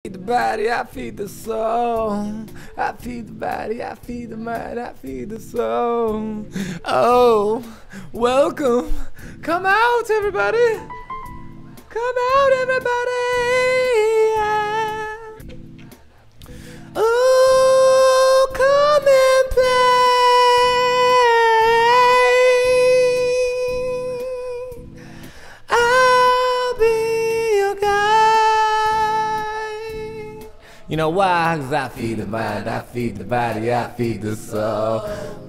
The body, I feed the soul. I feed the body, I feed the mind, I feed the soul. Oh, welcome. Come out, everybody. Come out, everybody. Oh, come and play. I'll be your guide. You know why? 'Cause I feed the mind, I feed the body, I feed the soul.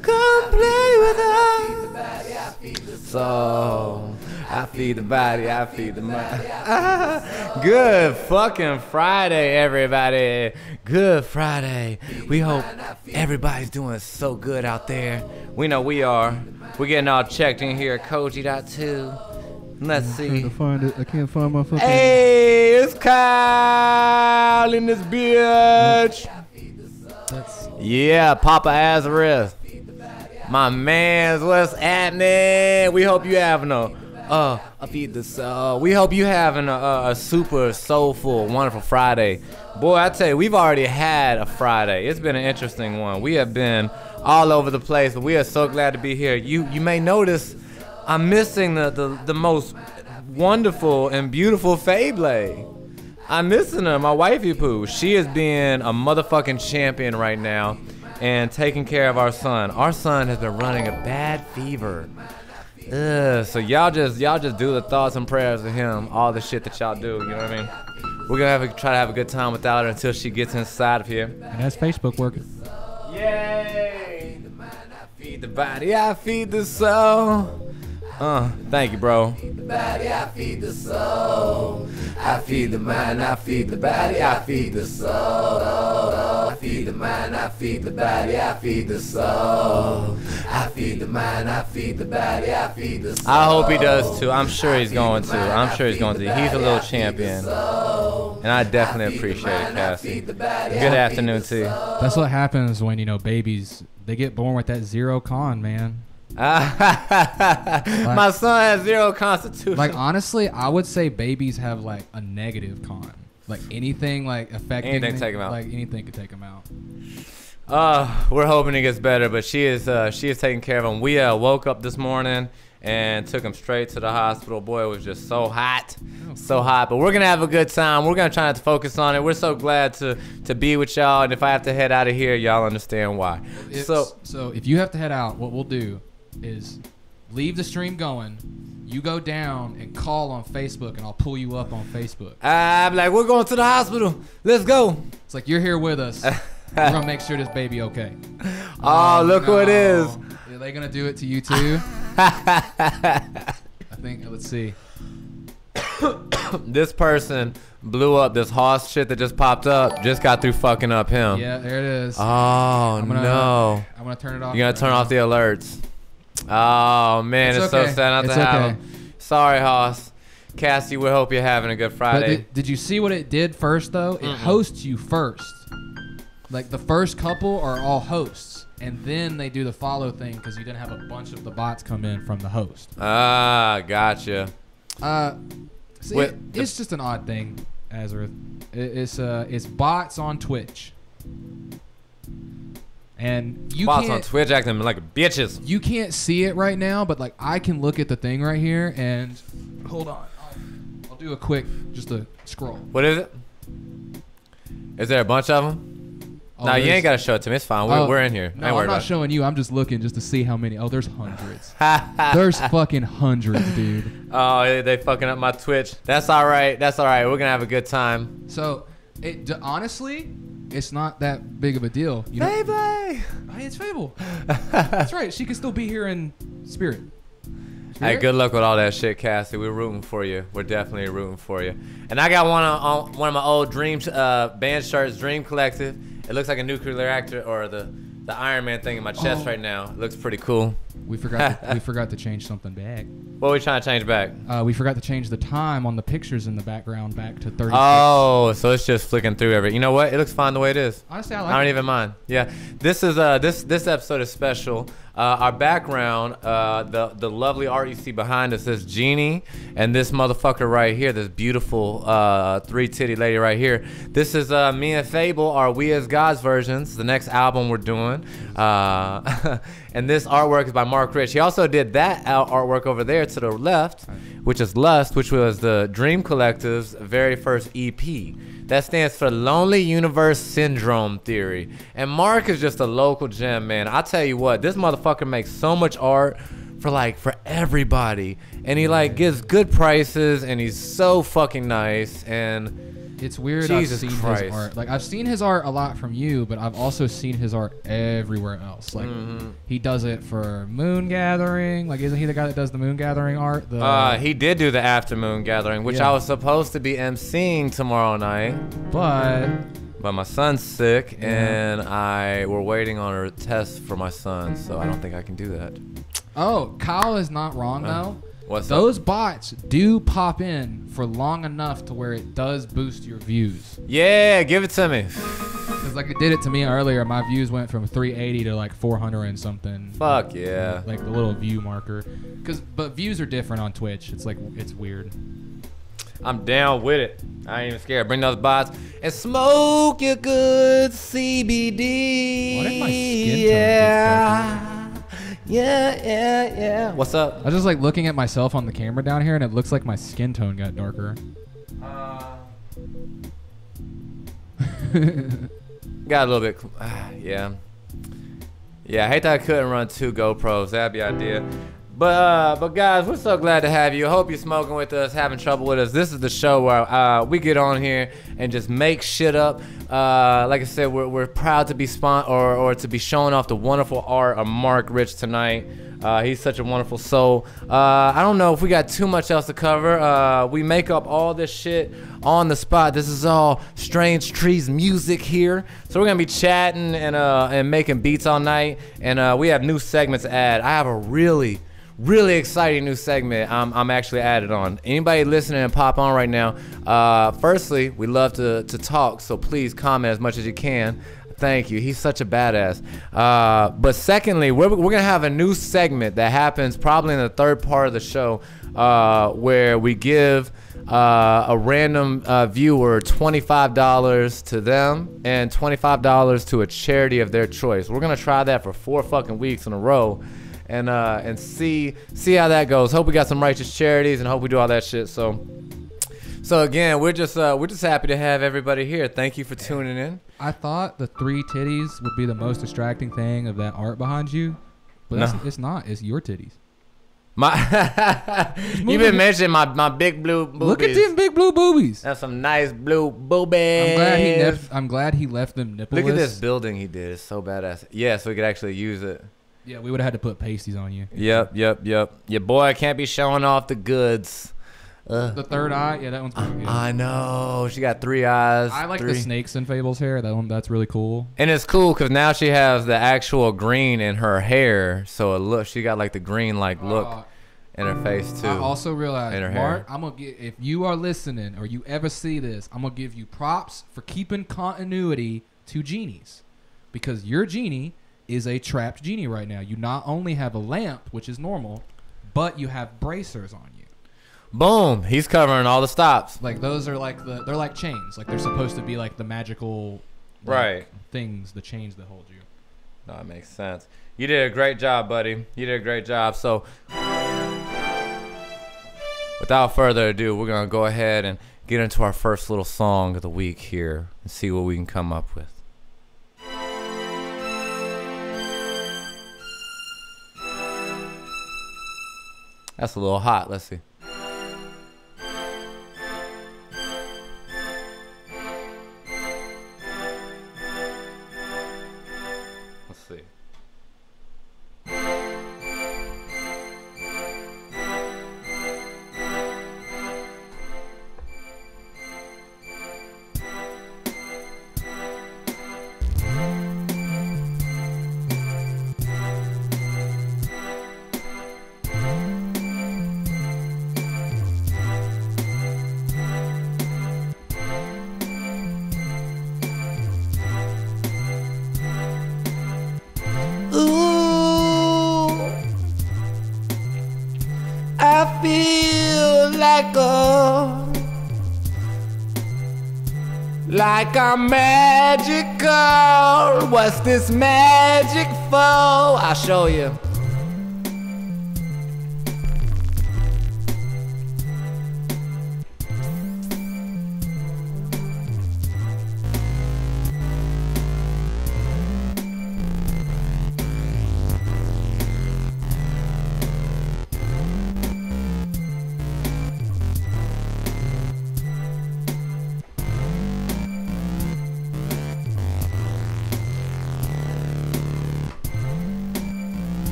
Come play with us. I feed the body, I feed the soul. I feed the body, I feed the mind. Good fucking Friday, everybody. Good Friday. We hope everybody's doing so good out there. We know we are. We're getting all checked in here at Koji.2. Let's see. I can't find my fucking. Hey, it's Kyle in this bitch. Yeah, Papa Azareth. My mans, what's happening? We hope you having I feed the soul. We hope you having a super soulful, wonderful Friday. Boy, I tell you, we've already had a Friday. It's been an interesting one. We have been all over the place, but we are so glad to be here. You may notice I'm missing the most wonderful and beautiful Fable. I'm missing her, my wifey poo. She is being a motherfucking champion right now and taking care of our son. Our son has been running a bad fever. So y'all just do the thoughts and prayers of him, all the shit that y'all do, you know what I mean? We're gonna try to have a good time without her until she gets inside of here. And that's Facebook working. Yay! I feed the body, I feed the soul. Thank you, bro. I feed the body, I feed the soul. I feed the mind, I feed the body, I feed the soul. I feed the mind, I feed the body, I feed the soul. I feed the mind, I feed the body, I feed the soul. I hope he does too. I'm sure he's going to. I'm sure he's going to. He's a little champion. And I definitely appreciate it, Cassie. Good afternoon to you. That's what happens when, babies, they get born with that zero con, man. My son has zero constitution. Like, honestly, I would say babies have like a negative con. Like anything like affecting anything take them out. Like anything could take them out. We're hoping it gets better, but she is taking care of him. We woke up this morning and took him straight to the hospital. Boy, it was just so hot. So hot, but we're gonna have a good time. We're gonna try not to focus on it. We're so glad to be with y'all, and if I have to head out of here, y'all understand why. So if you have to head out, what we'll do is leave the stream going, you go down and call on Facebook, and I'll pull you up on Facebook. I'm like, we're going to the hospital. Let's go. It's like, you're here with us. We're gonna make sure this baby okay. Oh, look who it is. Are they gonna do it to you too? I think, let's see. This person blew up this horse shit that just popped up. Just got through fucking up him. Yeah, there it is. Oh, no. I'm gonna turn it off. You're gonna turn off the alerts. Oh, man, it's so sad not to have him. Sorry, Hoss. Cassie, we hope you're having a good Friday. But did you see what it did first, though? It hosts you first. Like, the first couple are all hosts, and then they do the follow thing because you didn't have a bunch of the bots come in from the host. Ah, gotcha. It's just an odd thing, Azareth. It's bots on Twitch. And you bots on Twitch acting like bitches. You can't see it right now, but like I can look at the thing right here and hold on. I'll do a quick just a scroll. What is it? Is there a bunch of them? Oh, no, you ain't gotta show it to me. It's fine. We're in here. No, I'm not showing you. I'm just looking just to see how many. Oh, there's hundreds. There's fucking hundreds, dude. Oh, they fucking up my Twitch. That's all right. That's all right. We're gonna have a good time. So, honestly, it's not that big of a deal. Fable! Hey, it's Fable. That's right. She can still be here in spirit. Hey, good luck with all that shit, Cassie. We're rooting for you. We're definitely rooting for you. And I got one of my old Dream band shirts, Dream Collective. It looks like a nuclear reactor or the Iron Man thing in my chest right now. It looks pretty cool. We forgot to change something back. What are we trying to change back? We forgot to change the time on the pictures in the background back to 30. Oh, so it's just flicking through everything. You know what? It looks fine the way it is. Honestly, I like it. I don't even mind. Yeah, this is this episode is special. Our background, the lovely art you see behind us is Jeannie, and this motherfucker right here, this beautiful three-titty lady right here. This is me and Fable, our We As Gods versions, the next album we're doing. And this artwork is by Mark Rich. He also did that artwork over there to the left, which is Lust, which was the Dream Collective's very first EP. That stands for Lonely Universe Syndrome Theory. And Mark is just a local gem, man. I tell you what, this motherfucker makes so much art for everybody. And he like gives good prices, and he's so fucking nice. And it's weird. Jesus I've seen Christ. his art. Like I've seen his art a lot from you, but I've also seen his art everywhere else. Like he does it for Moon Gathering. Like isn't he the guy that does the Moon Gathering art? He did do the After Moon Gathering, which I was supposed to be emceeing tomorrow night. But my son's sick, and we're waiting on a test for my son, so I don't think I can do that. Oh, Kyle is not wrong though. What's Those up? bots do pop in for long enough to where it does boost your views. Yeah, give it to me. Cause like it did it to me earlier. My views went from 380 to like 400 and something. Fuck yeah. Like the little view marker. But views are different on Twitch. It's like it's weird. I'm down with it. I ain't even scared. Bring those bots and smoke your good CBD. Why did my skin tone get funky? Yeah. What's up? I was just like looking at myself on the camera down here, and it looks like my skin tone got darker. Got a little bit. Yeah. I hate that I couldn't run 2 GoPros. That'd be ideal. But guys, we're so glad to have you. I hope you're smoking with us, having trouble with us. This is the show where we get on here and just make shit up. Like I said, we're proud to be or to be showing off the wonderful art of Mark Rich tonight. He's such a wonderful soul. I don't know if we got too much else to cover. We make up all this shit on the spot. This is all Strange Trees music here. So we're gonna be chatting and making beats all night. And we have new segments to add. I have a really exciting new segment I'm actually added on. Anybody listening and pop on right now, firstly, we love to talk, so please comment as much as you can. Thank you. He's such a badass. But secondly, we're gonna have a new segment that happens probably in the third part of the show, where we give a random viewer $25 to them and $25 to a charity of their choice. We're gonna try that for 4 fucking weeks in a row. And see how that goes. Hope we got some righteous charities, and hope we do all that shit. So again, we're just happy to have everybody here. Thank you for tuning in. I thought the 3 titties would be the most distracting thing of that art behind you, but it's not. It's your titties. You've been mentioning my big blue boobies. Look at them big blue boobies. That's some nice blue boobies. I'm glad he left them nippleless. Look at this building he did. It's so badass. Yeah, so we could actually use it. Yeah, we would have had to put pasties on you. Yep. Your boy can't be showing off the goods. The third eye, yeah, that one's pretty good. I know. She got 3 eyes. I like the snakes in Fable's hair. That's really cool. And it's cool because now she has the actual green in her hair. So she got like the green look in her face too. I also realized, in her Mark, hair. if you are listening or you ever see this, I'm gonna give you props for keeping continuity to genies, because your genie is a trapped genie right now. You not only have a lamp, which is normal, but you have bracers on you. Boom! He's covering all the stops. Like those are they're like chains. Like they're supposed to be like the magical things, the chains that hold you. No, that makes sense. You did a great job, buddy. You did a great job. So without further ado, we're gonna go ahead and get into our first little song of the week here and see what we can come up with. That's a little hot. Let's see. Let's see. like I'm magical. What's this magic for? I'll show you.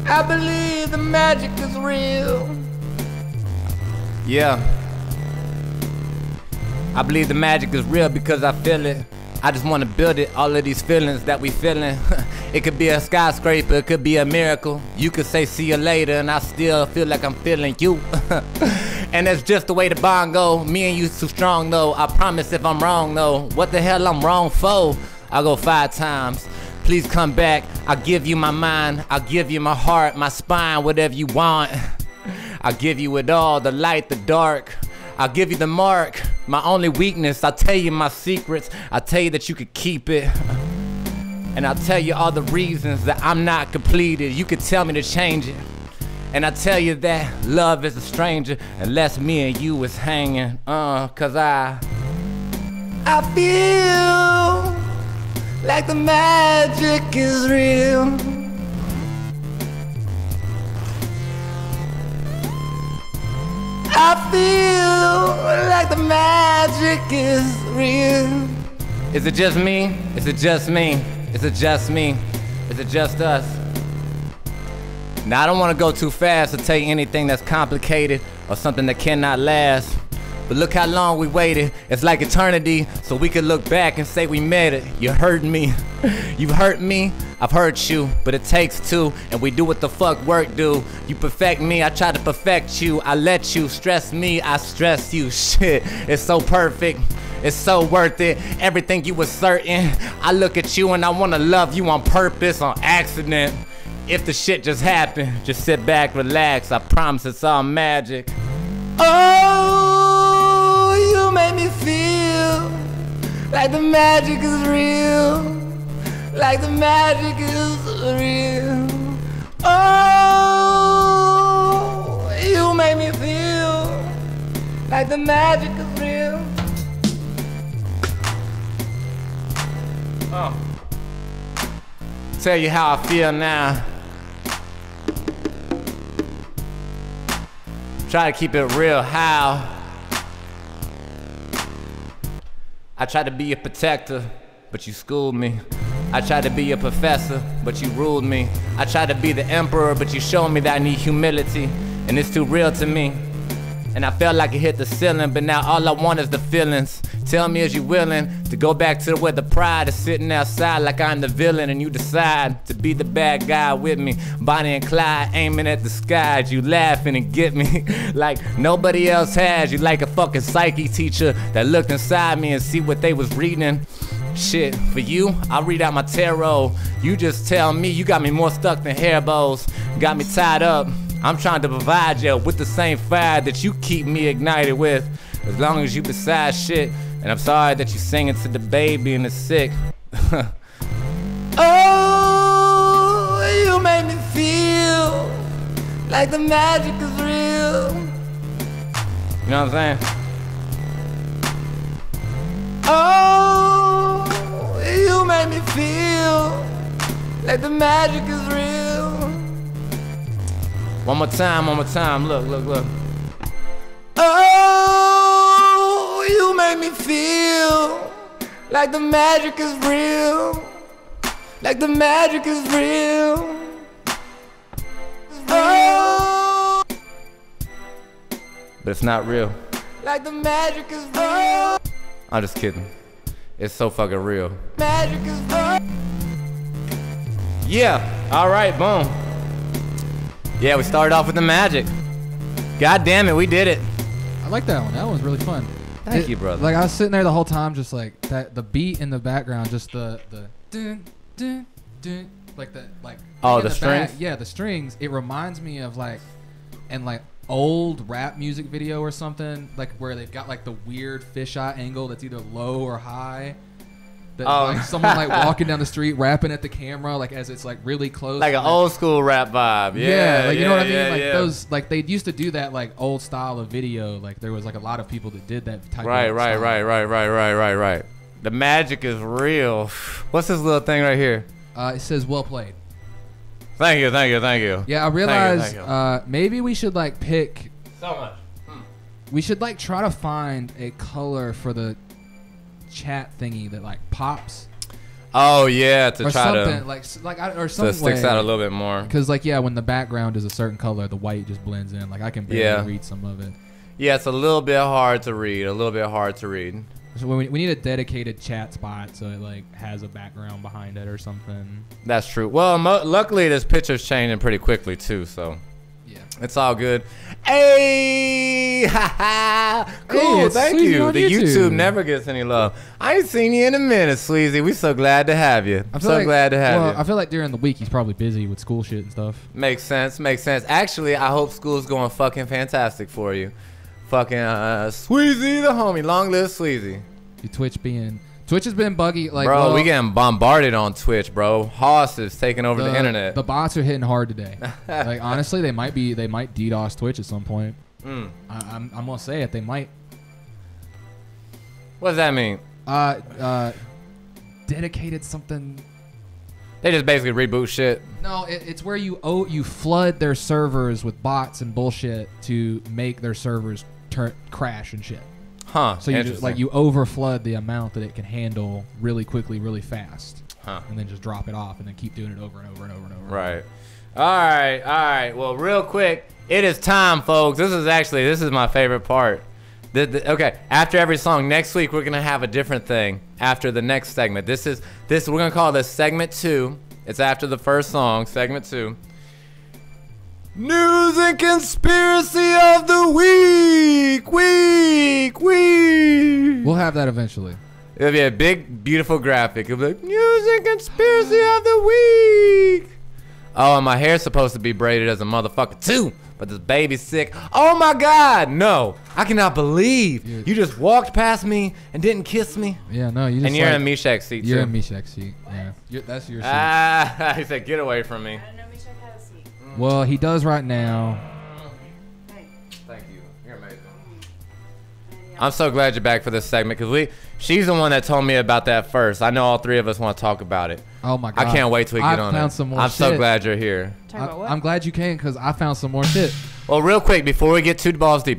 I believe the magic is real. Yeah. I believe the magic is real because I feel it. I just want to build it, all of these feelings that we feeling. It could be a skyscraper, it could be a miracle. You could say see you later and I still feel like I'm feeling you. And that's just the way the bond go. Me and you too strong though. I promise if I'm wrong though. What the hell I'm wrong for? I'll go 5 times. Please come back, I'll give you my mind, I'll give you my heart, my spine, whatever you want. I'll give you it all, the light, the dark. I'll give you the mark, my only weakness. I'll tell you my secrets, I'll tell you that you could keep it. And I'll tell you all the reasons that I'm not completed. You could tell me to change it. And I'll tell you that love is a stranger unless me and you is hanging. Cause I feel like the magic is real. I feel like the magic is real. Is it just me? Is it just me? Is it just me? Is it just us? Now I don't want to go too fast to tell you anything that's complicated or something that cannot last. But look how long we waited. It's like eternity, so we could look back and say we made it. You hurt me. You've hurt me. I've hurt you. But it takes two, and we do what the fuck work do. You perfect me, I try to perfect you. I let you stress me, I stress you. Shit, it's so perfect. It's so worth it. Everything you was certain. I look at you and I wanna love you on purpose, on accident. If the shit just happened, just sit back, relax. I promise it's all magic. Oh, you make me feel like the magic is real. Like the magic is real. Oh, you make me feel like the magic is real. Oh. Tell you how I feel now. Try to keep it real, how? I tried to be your protector, but you schooled me. I tried to be your professor, but you ruled me. I tried to be the emperor, but you showed me that I need humility, and it's too real to me. And I felt like it hit the ceiling, but now all I want is the feelings. Tell me, is you willing to go back to where the pride is sitting outside like I'm the villain, and you decide to be the bad guy with me. Bonnie and Clyde aiming at the skies, you laughing and get me like nobody else has. You like a fucking psyche teacher that looked inside me and see what they was reading. Shit, for you, I read out my tarot. You just tell me you got me more stuck than hair bows. Got me tied up. I'm trying to provide you with the same fire that you keep me ignited with. As long as you beside shit. And I'm sorry that you singing to the baby and the sick. Oh, you make me feel like the magic is real. You know what I'm saying? Oh, you make me feel like the magic is real. One more time, look, look, look. Oh, you make me feel like the magic is real. Like the magic is real. Oh, but it's not real. Like the magic is real. I'm just kidding. It's so fucking real. Magic is real. Yeah, alright, boom. Yeah, we started off with the magic. God damn it, we did it. I like that one. That one was really fun. Thank you, brother. Like I was sitting there the whole time, just like that. The beat in the background, just the dun, dun, dun, like the Oh, in the strings? back, yeah, the strings. It reminds me of old rap music video or something, like where they've got like the weird fisheye angle that's either low or high. That, like someone like walking down the street rapping at the camera, like as it's like really close, like an old school rap vibe. Yeah, like you know what I mean. Like yeah. those, like they used to do that like old style of video. Like there was like a lot of people that did that type. Right, of right, style. right. The magic is real. What's this little thing right here? It says well played. Thank you. Yeah, I realized Thank you. maybe we should like pick. So much. We should like try to find a color for the chat thingy that like pops Oh yeah, to or try something to or so some it sticks way. out a little bit more. Because like when the background is a certain color, the white just blends in. Like I can barely read some of it. Yeah, it's a little bit hard to read. So we need a dedicated chat spot so it like has a background behind it or something. That's true. Well, luckily this picture's changing pretty quickly too, so Yeah. it's all good. Hey, cool. Hey, it's thank Sleazy you. on The YouTube. YouTube never gets any love. I ain't seen you in a minute, Sleazy. We so glad to have you. I'm so glad to have you. I feel like during the week he's probably busy with school shit and stuff. Makes sense. Actually, I hope school's going fucking fantastic for you. Fucking Sweezy the homie. Long live Sweezy. Twitch has been buggy. Like, bro, we getting bombarded on Twitch, bro. Hoss is taking over the internet. The bots are hitting hard today. Like honestly, they might DDoS Twitch at some point. I'm gonna say it. They might. What does that mean? Dedicated something. They just basically reboot shit. No, it's where you flood their servers with bots and bullshit to make their servers crash and shit. Huh. So you just like you overflood the amount that it can handle really quickly, really fast. Huh. And then just drop it off and then keep doing it over and over and over and over. Right. All right. Well, real quick, it is time, folks. This is my favorite part. Okay, after every song, next week we're gonna have a different thing after the next segment. We're gonna call this segment 2. It's after the first song, segment 2. News and conspiracy of the week. We'll have that eventually. It'll be a big, beautiful graphic. It'll be like, news and conspiracy of the week. Oh, and my hair's supposed to be braided as a motherfucker too. But this baby's sick. Oh my God, no. I cannot believe you just walked past me and didn't kiss me. Yeah, no, you just and you're in a Meshack's seat too. You're in Meshack's seat, yeah. That's your seat. Ah, he said, get away from me. I didn't know Meshack had a seat. Well, he does right now. Thank you. You're amazing. I'm so glad you're back for this segment because she's the one that told me about that first. I know all three of us want to talk about it. Oh my God. I can't wait till we get on it. Found some more I'm so shit. glad you're here. Talk about what? I'm glad you came because I found some more shit. Well, real quick, before we get 2 balls deep,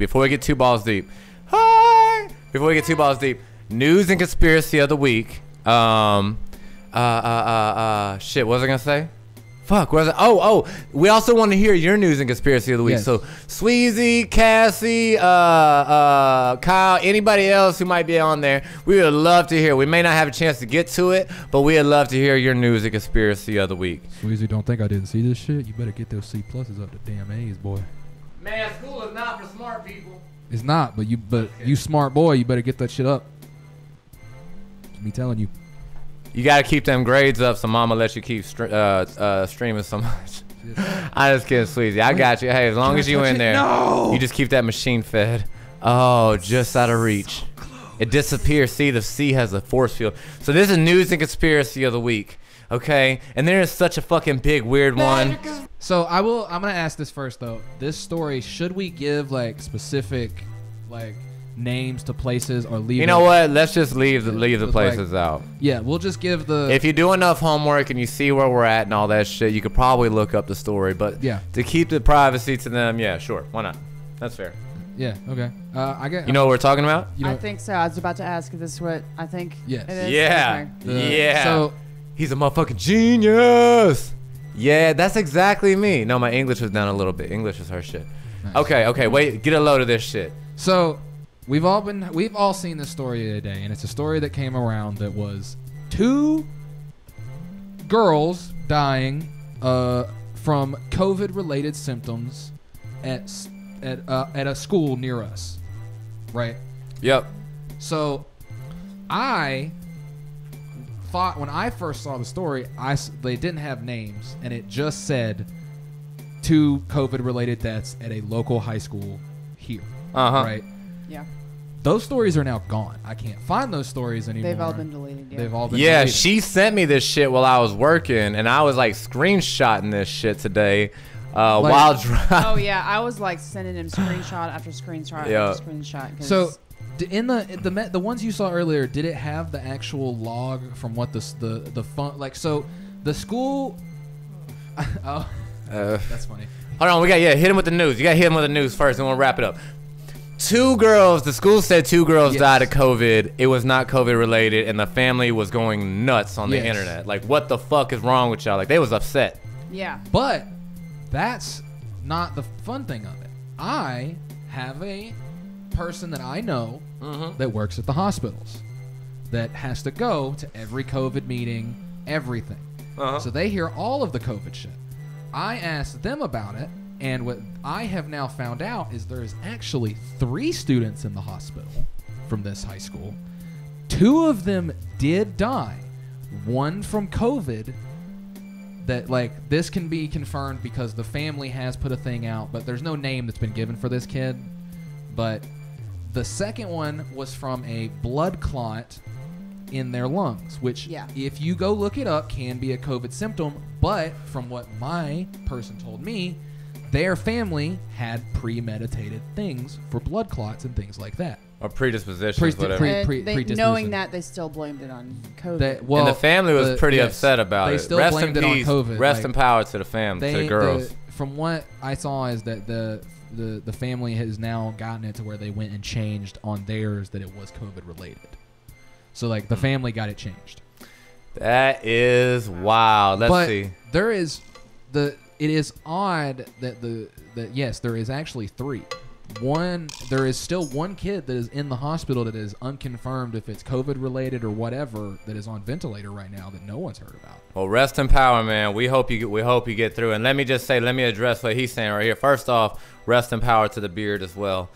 news and conspiracy of the week. Shit, what was I gonna say? Fuck, what was it? Oh, we also want to hear your news and conspiracy of the week. Yes. So, Sweezy, Cassie, Kyle, anybody else who might be on there, we would love to hear. We may not have a chance to get to it, but we would love to hear your news and conspiracy of the week. Sweezy, don't think I didn't see this shit. You better get those C pluses up to damn A's, boy. Man, school is not for smart people. It's not, but you smart boy, you better get that shit up. Me telling you. You gotta keep them grades up, so Mama lets you keep streaming so much. I just kidding, Sweezy. I got you. Hey, as long as you in there, you just keep that machine fed. Oh, just out of reach. It disappears. See, the C has a force field. So this is news and conspiracy of the week. Okay, and there is such a fucking big weird one. So I'm gonna ask this first though. This story, should we give like specific like names to places or leave? You know what? Let's just leave the places out. Yeah, we'll just give the. If you do enough homework and you see where we're at and all that shit, you could probably look up the story. But yeah, to keep the privacy to them, yeah, sure, why not? That's fair. Yeah. Okay. I get. You know what we're talking about? You know, I think so. I was about to ask if this is what I think Yes. it is. Yeah. Okay. Yeah. So he's a motherfucking genius. Yeah, that's exactly me. No, my English was down a little bit. English is her shit. Nice. Okay, wait, get a load of this shit. So we've all seen this story today, and it's a story that came around that was 2 girls dying from COVID-related symptoms at a school near us, right? Yep. So I thought when I first saw the story, they didn't have names, and it just said 2 COVID-related deaths at a local high school here. Right? Yeah. Those stories are now gone. I can't find those stories anymore. They've all been deleted. Yeah. They've all been Yeah, deleted. she sent me this shit while I was working, and I was like screenshotting this shit today while driving. Oh yeah, I was like sending him screenshot after screenshot Yeah. after screenshot. 'Cause So, in the ones you saw earlier, did it have the actual log from what the fun like? So the school. Oh, that's funny. Hold on, hit him with the news. You got to hit him with the news first, and we'll wrap it up. 2 girls, the school said 2 girls Yes. died of COVID. It was not COVID related, and the family was going nuts on the Yes. internet. Like, what the fuck is wrong with y'all? Like, they was upset. yeah. But that's not the fun thing of it. I have a person that I know that works at the hospitals that has to go to every COVID meeting, everything. So they hear all of the COVID shit. I asked them about it, and what I have now found out is there is actually 3 students in the hospital from this high school. 2 of them did die. One from COVID. That like this can be confirmed because the family has put a thing out, but there's no name that's been given for this kid. But the second one was from a blood clot in their lungs, which Yeah. if you go look it up can be a COVID symptom. But from what my person told me, their family had premeditated things for blood clots and things like that. Or predispositions, whatever. And pre- they, predisposition. knowing that, they still blamed it on COVID. Well, and the family was pretty yes, upset about they it. still Rest blamed in it on peace. COVID. Rest like, in power to the family, to the girls. From what I saw is that the family has now gotten it to where they went and changed on theirs that it was COVID related. So like the family got it changed. That is wild. Let's see. There is it is odd that yes, there is actually 3. There is still 1 kid that is in the hospital that is unconfirmed if it's COVID related or whatever that is on ventilator right now that no one's heard about. Well, rest in power, man. We hope you get through. And let me address what he's saying right here. First off, rest in power to the beard as well.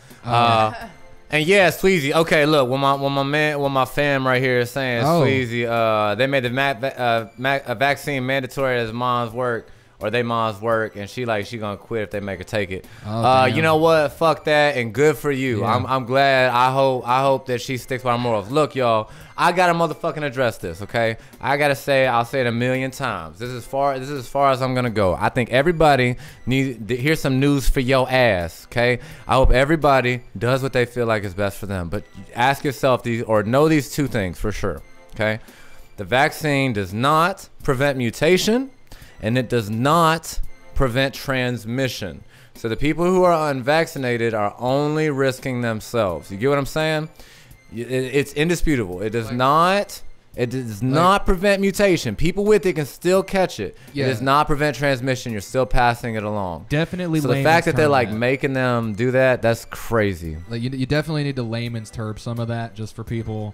And yeah, Sweezy. Okay, look, what my fam right here is saying, Sweezy, they made the vaccine mandatory as mom's work. Or they mom's work, and she gonna quit if they make her take it. You know what? Fuck that, and good for you. Yeah. I'm glad. I hope that she sticks by her morals. Look, y'all, I gotta motherfucking address this, okay? I'll say it 1,000,000 times. This is as far as I'm gonna go. I think everybody needs. Here's some news for your ass, okay? I hope everybody does what they feel like is best for them. But ask yourself know these 2 things for sure, okay? The vaccine does not prevent mutation. And it does not prevent transmission. So the people who are unvaccinated are only risking themselves. You get what I'm saying? It's indisputable. It does not prevent mutation. People with it can still catch it. Yeah. It does not prevent transmission. You're still passing it along. Definitely. So the fact that they're making them do that's crazy. Like you definitely need to layman's term some of that just for people.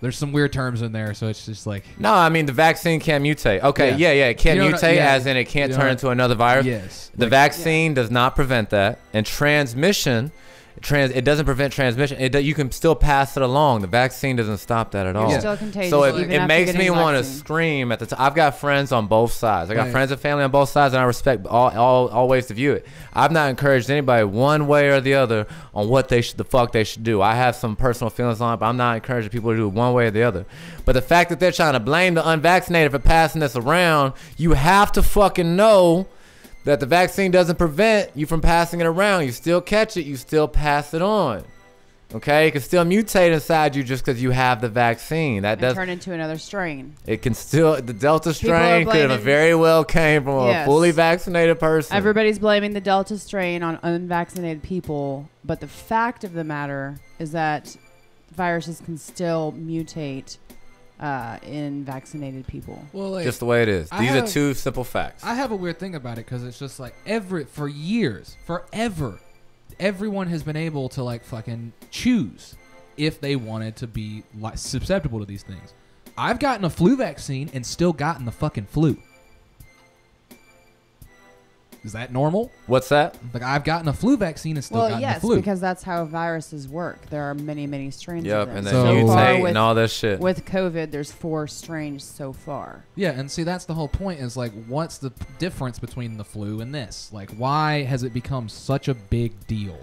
There's some weird terms in there, so it's just like... No, I mean, the vaccine can't mutate. Okay, yeah, it can't mutate as in it can't turn into another virus. Yes. The vaccine does not prevent that. And transmission, it doesn't prevent transmission. You can still pass it along. The vaccine doesn't stop that at all. You're still contagious. So even it after makes me getting want to vaccine. scream at the time. I've got friends on both sides. I got Right. friends and family on both sides, and I respect all ways to view it. I've not encouraged anybody one way or the other on what the fuck they should do. I have some personal feelings on it, but I'm not encouraging people to do it one way or the other. But the fact that they're trying to blame the unvaccinated for passing this around, you have to fucking know that the vaccine doesn't prevent you from passing it around. You still catch it, you still pass it on. Okay, it can still mutate inside you just because you have the vaccine. That And does. turn into another strain. It can still. The Delta People are strain could have blaming- very well came from a Yes. fully vaccinated person. Everybody's blaming the Delta strain on unvaccinated people, but the fact of the matter is that viruses can still mutate in vaccinated people. Well, like, Just the way it is. I These are have- 2 simple facts. I have a weird thing about it because it's just like for years, forever, everyone has been able to like fucking choose if they wanted to be like susceptible to these things. I've gotten a flu vaccine and still gotten the fucking flu. Is that normal? What's that? Like, I've gotten a flu vaccine and still Well, gotten yes, the flu. because that's how viruses work. There are many, many strains Yep, of them. and then So mutate with, and all this shit. with COVID, there's 4 strains so far. Yeah, and see, that's the whole point is, like, what's the difference between the flu and this? Like, why has it become such a big deal?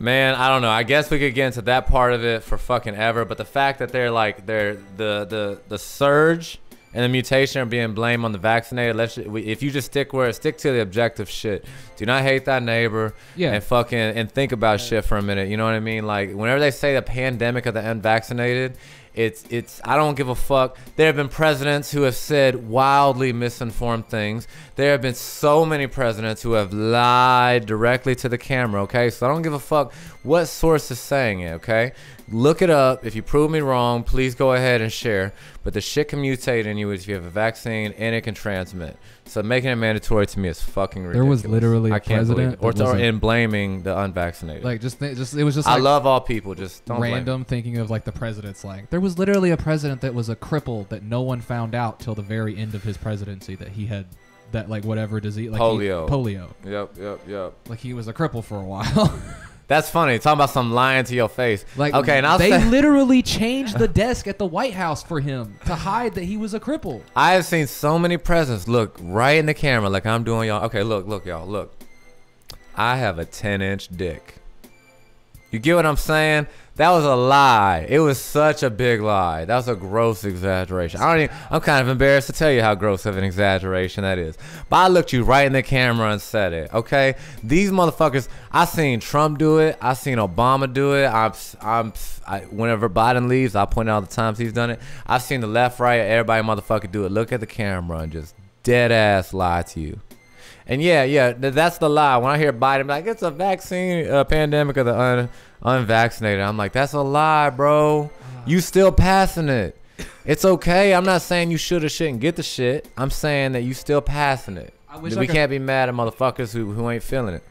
Man, I don't know. I guess we could get into that part of it for fucking ever, but the fact that the surge and the mutation are being blamed on the vaccinated. If you just stick to the objective shit. Do not hate thy neighbor. Yeah. And think about shit for a minute. You know what I mean? Like, whenever they say the pandemic of the unvaccinated, it's I don't give a fuck. There have been presidents who have said wildly misinformed things. There have been so many presidents who have lied directly to the camera, okay? So I don't give a fuck what source is saying it, okay? Look it up. If you prove me wrong, please go ahead and share. But the shit can mutate in you if you have a vaccine, and it can transmit. So making it mandatory to me is fucking ridiculous. There was literally a I can't believe president it. that Or wasn't- in blaming the unvaccinated. Like, it was just I like love all people. Just don't blame random thinking of, like, the president's like, there was literally a president that was a cripple that no one found out till the very end of his presidency that he had that, like, whatever disease. Like Polio. Polio. Yep. Like, he was a cripple for a while. That's funny. Talking about some lying to your face. Like, okay, now they literally changed the desk at the White House for him to hide that he was a cripple. I have seen so many presidents look right in the camera like I'm doing, y'all. Okay, look, y'all, look. I have a 10-inch dick. You get what I'm saying? That was a lie. It was such a big lie. That was a gross exaggeration. I'm kind of embarrassed to tell you how gross of an exaggeration that is. But I looked you right in the camera and said it, okay? These motherfuckers, I seen Trump do it. I seen Obama do it. Whenever Biden leaves, I point out the times he's done it. I've seen the left, right, everybody motherfucker do it. Look at the camera and just dead ass lie to you. And yeah, that's the lie. When I hear Biden be like, it's a vaccine pandemic of the unvaccinated, I'm like, that's a lie, bro. You still passing it. It's okay. I'm not saying you should or shouldn't get the shit. I'm saying that you still passing it. We can't be mad at motherfuckers who ain't feeling it.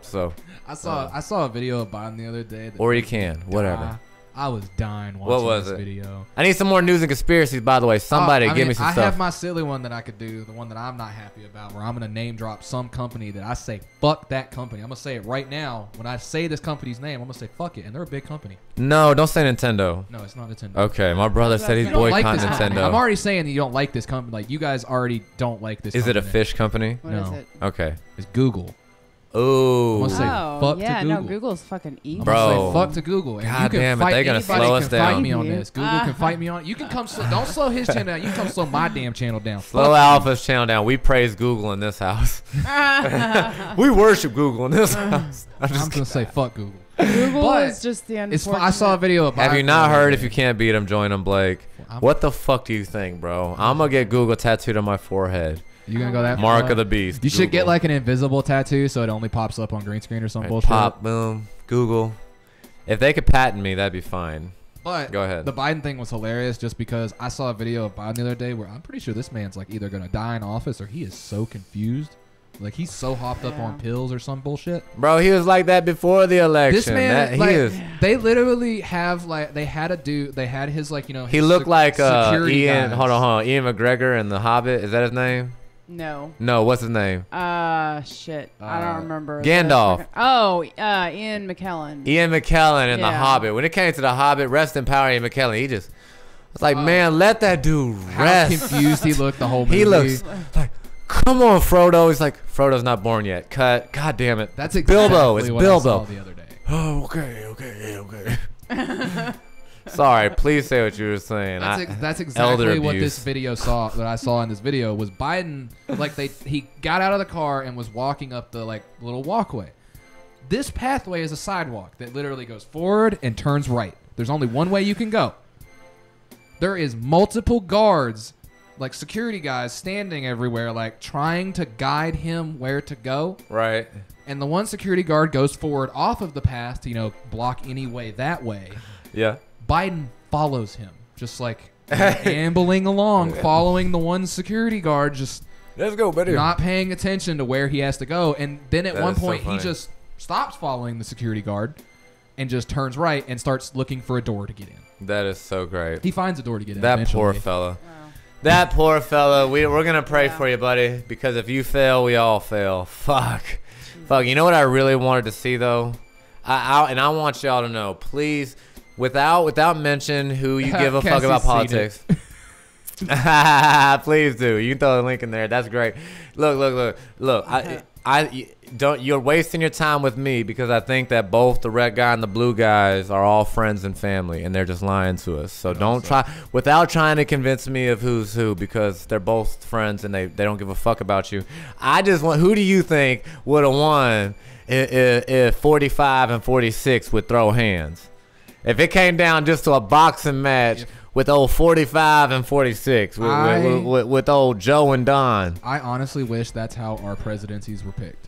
So I saw a video of Biden the other day. Or you can, whatever. I was dying watching What was this it? video. I need some more news and conspiracies, by the way. Somebody give me some I stuff. have my silly one that I could do, the one that I'm not happy about, where I'm going to name drop some company that I say, fuck that company. I'm going to say it right now. When I say this company's name, I'm going to say, fuck it. And they're a big company. No, don't say Nintendo. No, it's not Nintendo. Okay, my brother said he's You don't like boycotting this company. Nintendo. I'm already saying that you don't like this company. Like, you guys already don't like this Is it company. a fish company? What is No. it? Okay. It's Google. Ooh. I'm gonna say fuck yeah, to no, Google. Google's fucking evil. I'm Bro. gonna say fuck to Google. And God you can damn it, fight they gonna anybody slow can us fight down. me on this. Google can fight me on. You can come. Don't slow his channel down. You can come slow my damn channel down. Slow Fuck Alpha's channel down. We praise Google in this house. We worship Google in this house. I'm gonna say fuck Google. Google But is just the It's. unfortunate. I saw a video of. Have you Biden not the other heard? day. If you can't beat them, join them, Blake. What the fuck do you think, bro? I'm gonna get Google tattooed on my forehead. You gonna go that Mark far? of the beast. You should get Google. like an invisible tattoo so it only pops up on green screen or some Right, bullshit. pop, boom, Google. If they could patent me, that'd be fine. But Go ahead. The Biden thing was hilarious just because I saw a video of Biden the other day where I'm pretty sure this man's like either gonna die in office or he is so confused. Like he's so hopped up on pills or some bullshit. Bro, he was like that before the election. This man, He like, is. they literally have like they had a dude. They had his like He his looked like security Ian. guys. Hold on. Ian McGregor in The Hobbit. Is that his name? No. No. What's his name? Shit. I don't remember. Gandalf. Ian McKellen. Ian McKellen in The Yeah. Hobbit. When it came to The Hobbit, rest in power, Ian McKellen. He just was like, man, let that dude How rest. confused he looked the whole movie. He looks like, come on, Frodo. He's like, Frodo's not born yet. Cut. God damn it. That's exactly Bilbo. It's what Bilbo. I saw the other day. Oh, okay. Sorry, please say what you were saying. That's elder exactly what abuse. this video saw. That I saw in this video was Biden. Like he got out of the car and was walking up the like little walkway. This pathway is a sidewalk that literally goes forward and turns right. There's only one way you can go. There is multiple guards, like security guys, standing everywhere, like trying to guide him where to go. Right. And the one security guard goes forward off of the path to, block any way that way. Yeah. Biden follows him, just like ambling along, following the one security guard, just Let's go, buddy. not paying attention to where he has to go. And then at That one is so point, he funny. just stops following the security guard and just turns right and starts looking for a door to get in. That is so great. He finds a door to get in. That eventually. poor fella. That poor fella. We're gonna pray Yeah. for you, buddy, because if you fail, we all fail. Fuck. You know what I really wanted to see though? I want y'all to know, please, without mention who you give a fuck Cassie's about seen politics. Please do. You can throw a link in there. That's great. Look. I don't. You're wasting your time with me because I think that both the red guy and the blue guys are all friends and family, and they're just lying to us. So don't try without trying to convince me of who's who because they're both friends and they don't give a fuck about you. I just want. Who do you think would have won if 45 and 46 would throw hands? If it came down just to a boxing match with old 45 and 46, with old Joe and Don. I honestly wish that's how our presidencies were picked.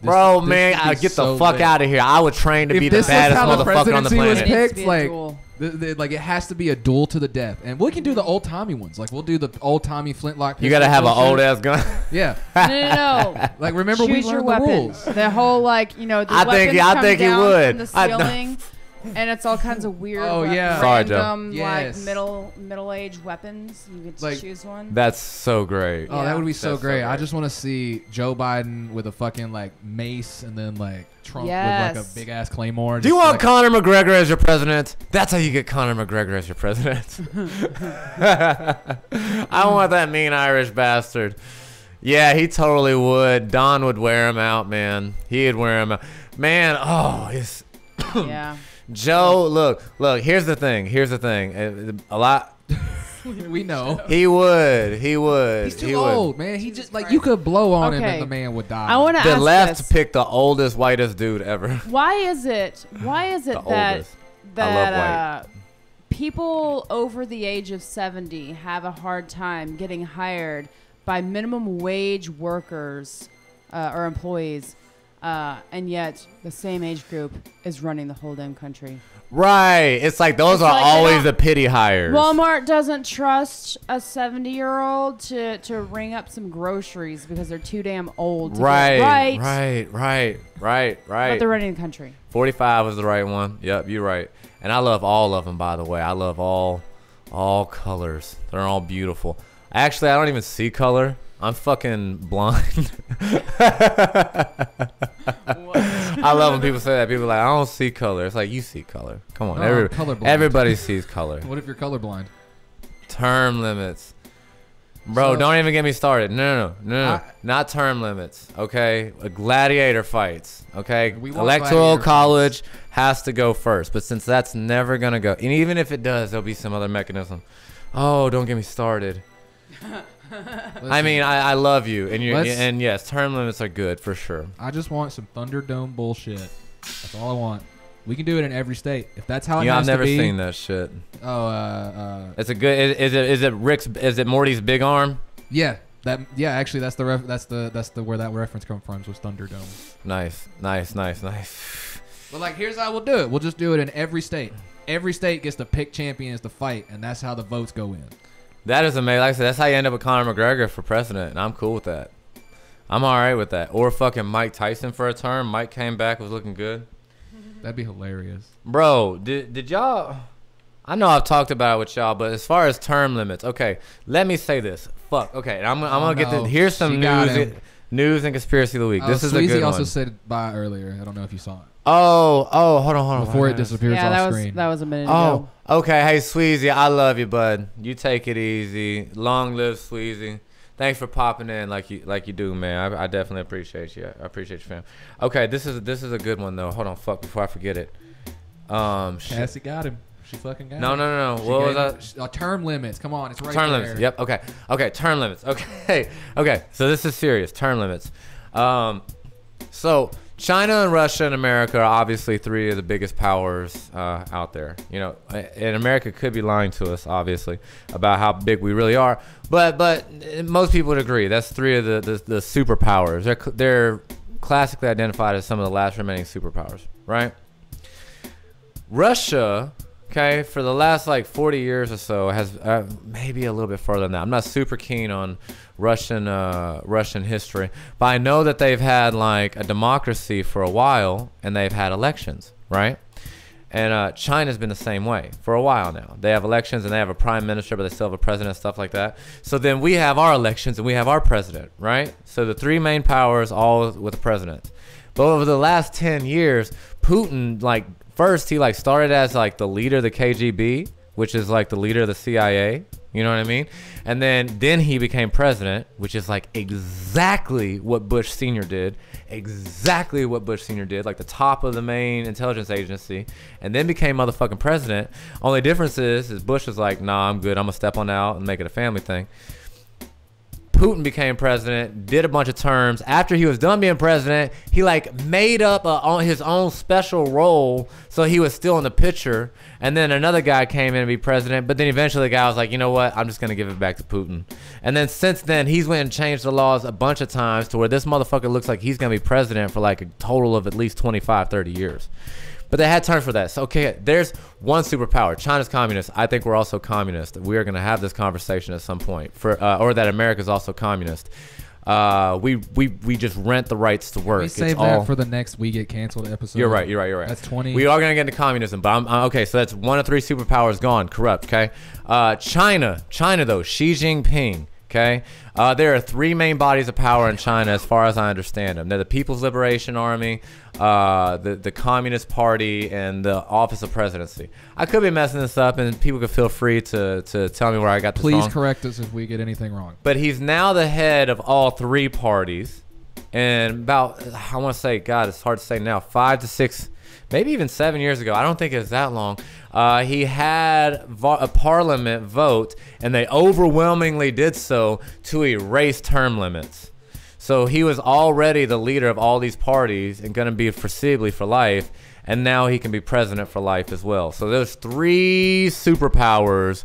Bro, This man, would be get so the fuck lit. out of here. I would train to If be the this was baddest how the motherfucker on the presidency was planet. picked, Needs to be a like, duel. like it has to be a duel to the death. And we can do the old timey ones. Like we'll do the old timey flintlock. You gotta have an pistol old bullshit. ass gun. Yeah. No. Like remember we Choose your learned the weapons. rules. The whole the I weapons think he come down would. from the ceiling, and it's all kinds of weird, Oh, yeah. Sorry, Joe. random Yes. middle-aged weapons. You get to Like- choose one. That's so great. Oh, that would be so That's so great. I great. just want to see Joe Biden with a fucking like mace and then like Trump with like Yes. a big ass claymore. Do you just, want like, Conor McGregor as your president? That's how you get Conor McGregor as your president. I want that mean Irish bastard. Yeah, he totally would. Don would wear him out, man. He'd wear him out. Man, it's Yeah. Joe. Look. Here's the thing. A lot. we know. He would. He's too old, man. He just like you could blow on him Okay. and the man would die. I want to The ask left this. picked the oldest, whitest dude ever. Why is it The that oldest. I love white. people over the age of 70 have a hard time getting hired by minimum wage workers or employees, and yet the same age group is running the whole damn country? Right. It's like those It's are like they always don't- the pity hires. Walmart doesn't trust a 70-year-old to ring up some groceries because they're too damn old to Right. get right. But they're running the country. 45 was the right one. Yep, you're right. And I love all of them, by the way. I love all colors. They're all beautiful. Actually, I don't even see color. I'm fucking blind. I love when people say that. People are like, I don't see color. It's like, you see color. Come on. No, I'm colorblind. Everybody sees color. What if you're colorblind? Term limits. Bro, So- don't even get me started. No. I- Not term limits, okay? Gladiator fights, okay? We want Electoral gladiator college has to go first, but since that's never going to go, and even if it does, there'll be some other mechanism. Oh, don't get me started. I mean, I love you, and yes, term limits are good for sure. I just want some Thunderdome bullshit. That's all I want. We can do it in every state if that's how it Yeah, has I've never to be. seen that shit. Oh, It's a good. Is it Morty's big arm? yeah. Actually, that's the where that reference comes from was Thunderdome. Nice. But like, here's how we'll do it. We'll just do it in every state. Every state gets to pick champions to fight, and that's how the votes go in. That is amazing. Like I said, that's how you end up with Conor McGregor for president, and I'm cool with that. I'm all right with that. Or fucking Mike Tyson for a term. Mike came back, was looking good. That'd be hilarious. Bro, did y'all... I know I've talked about it with y'all, but as far as term limits, okay, let me say this. Fuck, okay, I'm gonna get no. this. Here's some She got him. news and conspiracy of the week. This is a good Sweezy also one. said bye earlier. I don't know if you saw it. Oh, hold on. Before Why it not? disappears Yeah, off screen. that was a minute Oh, ago. okay. Hey, Sweezy, I love you, bud. You take it easy. Long live Sweezy. Thanks for popping in like you do, man. I definitely appreciate you. I appreciate you, fam. Okay, this is a good one though. Hold on, fuck, before I forget it. Shit. Cassie got him. She fucking got him. No. She What was gave that? him- term limits. Come on, it's right Term there. limits. Yep. Okay. Term limits. Okay. Okay. So this is serious. Term limits. So China and Russia and America are obviously three of the biggest powers out there. You know, and America could be lying to us, obviously, about how big we really are. But most people would agree that's three of the superpowers. They're classically identified as some of the last remaining superpowers, right? Russia, okay, for the last like 40 years or so has maybe a little bit further than that. I'm not super keen on Russian history, but I know that they've had like a democracy for a while and they've had elections, right? And China's been the same way for a while now. They have elections and they have a prime minister, but they still have a president, stuff like that. So then we have our elections and we have our president, right? So the three main powers all with the president. But over the last 10 years, Putin, like, first he like started as like the leader of the KGB, which is like the leader of the CIA. You know what I mean? And then he became president, which is like exactly what Bush Sr. did. Exactly what Bush Sr. did, like the top of the main intelligence agency, and then became motherfucking president. Only difference is Bush was like, nah, I'm good. I'm going to step on out and make it a family thing. Putin became president, did a bunch of terms. After he was done being president, he like made up his own special role so he was still in the picture. And then another guy came in to be president, but then eventually the guy was like, you know what, I'm just going to give it back to Putin. And then since then, he's went and changed the laws a bunch of times to where this motherfucker looks like he's going to be president for like a total of at least 25, 30 years. But they had time for that. So, okay, there's one superpower. China's communist. I think we're also communist. We are going to have this conversation at some point. Or that America's also communist. We just rent the rights to work. We save that for the next We Get Canceled episode. You're right. That's 20. We are going to get into communism. But okay, so that's one of three superpowers gone. Corrupt, okay? China, though. Xi Jinping. Okay, there are three main bodies of power in China, as far as I understand them. They're the People's Liberation Army, the Communist Party, and the Office of Presidency. I could be messing this up, and people could feel free to tell me where I got this wrong. Please correct us if we get anything wrong. But he's now the head of all three parties, and about, I want to say, God, it's hard to say now, 5 to 6, maybe even 7 years ago. I don't think it's that long. He had a parliament vote, and they overwhelmingly did so to erase term limits. So he was already the leader of all these parties and going to be foreseeably for life, and now he can be president for life as well. So there's three superpowers.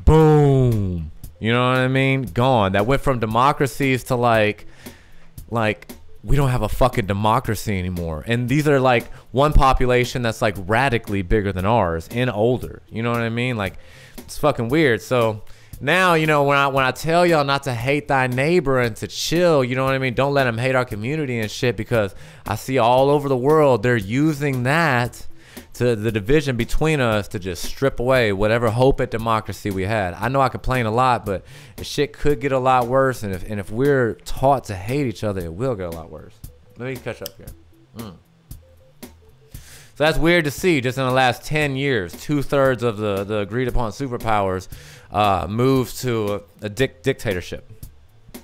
Boom. You know what I mean? Gone. That went from democracies to like we don't have a fucking democracy anymore. And these are like one population that's like radically bigger than ours and older. You know what I mean? Like, it's fucking weird. So now, you know, when I tell y'all not to hate thy neighbor and to chill, you know what I mean? Don't let them hate our community and shit, because I see all over the world they're using that to the division between us to just strip away whatever hope at democracy we had. I know I complain a lot, but the shit could get a lot worse, and if we're taught to hate each other, it will get a lot worse. Let me catch up here. So that's weird to see. Just in the last 10 years, 2/3 of the agreed upon superpowers moved to a dictatorship.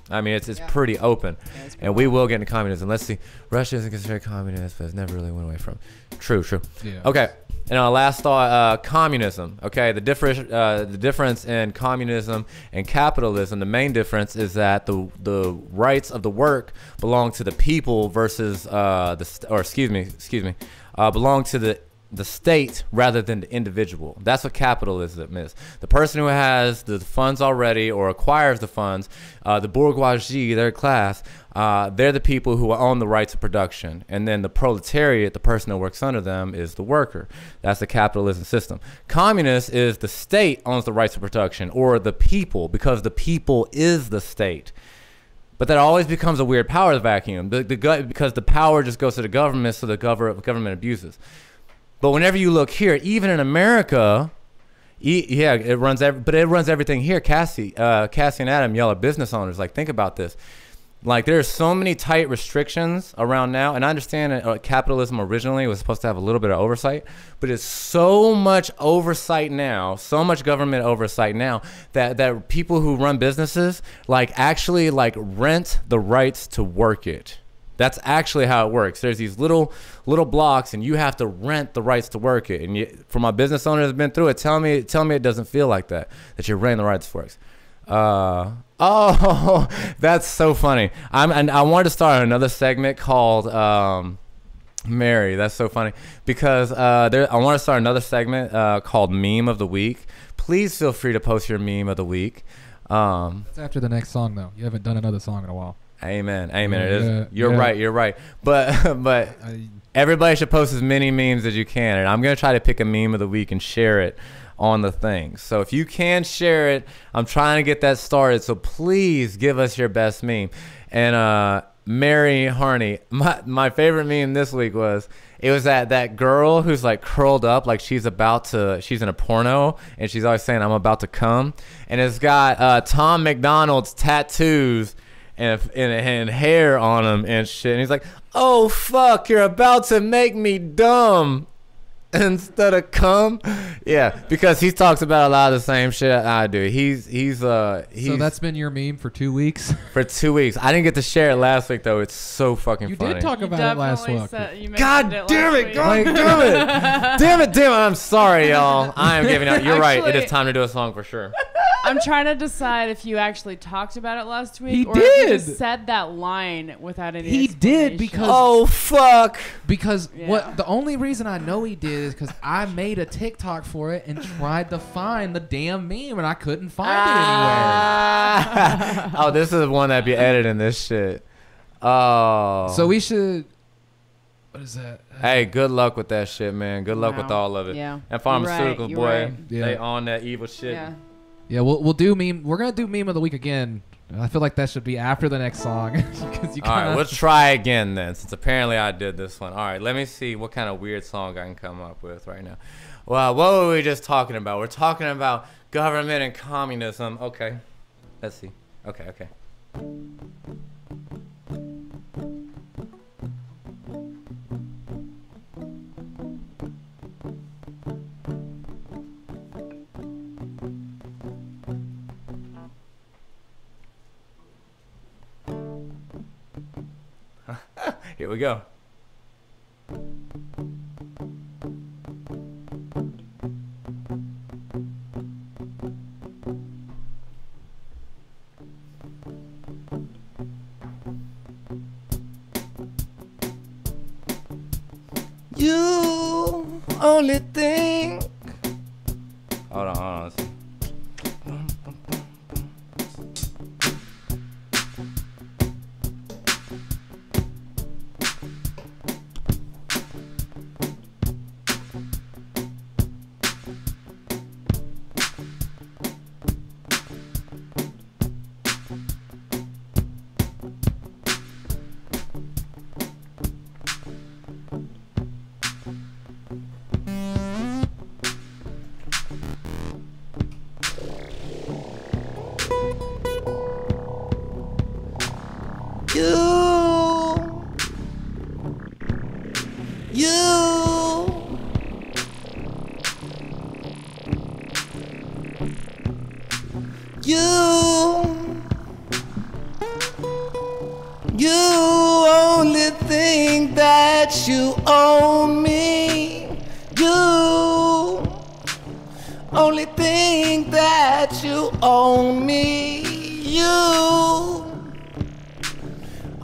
I mean, it's pretty open. Yeah, and we will get into communism. Let's see. Russia isn't considered communist, but it's never really went away from. True. Yeah. Okay. And our last thought, communism. Okay, the difference in communism and capitalism, the main difference is that the rights of the work belong to the people versus belong to the state rather than the individual. That's what capitalism is. The person who has the funds already or acquires the funds, the bourgeoisie, their class, they're the people who own the rights of production. And then the proletariat, the person that works under them, is the worker. That's the capitalism system. Communist is the state owns the rights of production, or the people, because the people is the state. But that always becomes a weird power vacuum because the power just goes to the government, so the government abuses. But whenever you look here, even in America, it runs everything here. Cassie and Adam, y'all are business owners. Like, think about this. Like, there's so many tight restrictions around now, and I understand that capitalism originally was supposed to have a little bit of oversight, but it's so much oversight now, so much government oversight now that people who run businesses actually rent the rights to work it. That's actually how it works. There's these little blocks, and you have to rent the rights to work it. And for my business owners that have been through it, tell me it doesn't feel like that you're renting the rights to work. Oh, that's so funny. I wanted to start another segment called Mary. That's so funny because I want to start another segment called Meme of the Week. Please feel free to post your meme of the week. It's after the next song, though. You haven't done another song in a while. Amen. It is. You're right. But everybody should post as many memes as you can, and I'm gonna try to pick a meme of the week and share it on the thing. So if you can share it, I'm trying to get that started. So please give us your best meme. And Mary Harney. My favorite meme this week was it was that girl who's like curled up like she's in a porno and she's always saying I'm about to come, and it's got Tom McDonald's tattoos and hair on him and shit, and he's like, oh fuck, you're about to make me dumb instead of come. Yeah, because he talks about a lot of the same shit I do. He's So that's been your meme for 2 weeks? for 2 weeks. I didn't get to share it last week though. It's so fucking You funny. did talk You about it last definitely week. said- you God mentioned damn last it! week. God damn it! Damn it! I'm sorry, y'all. I am giving out. You're right. It Actually- is time to do a song for sure. I'm trying to decide if you actually talked about it last week He or if you did. just said that line without any He did explanation. because Oh fuck! Because Yeah. what the only reason I know he did is because I made a TikTok for it and tried to find the damn meme and I couldn't find it anywhere. Oh, this is one that be editing this shit. Oh. So we should. What is that? Hey, good luck with that shit, man. Good luck with Wow. all of it. Yeah. And pharmaceuticals, You're boy, right. Yeah. they on that evil shit. Yeah. Yeah, we'll do meme. We're gonna do meme of the week again. I feel like that should be after the next song because you All right, kinda- let's try again then, since apparently I did this one. All right, let me see what kind of weird song I can come up with right now. Well, what were we just talking about? We're talking about government and communism. Okay, let's see. Okay. Here we go. You only think. Hold on. Let's see. You only think that you own me. You only think that you own me. You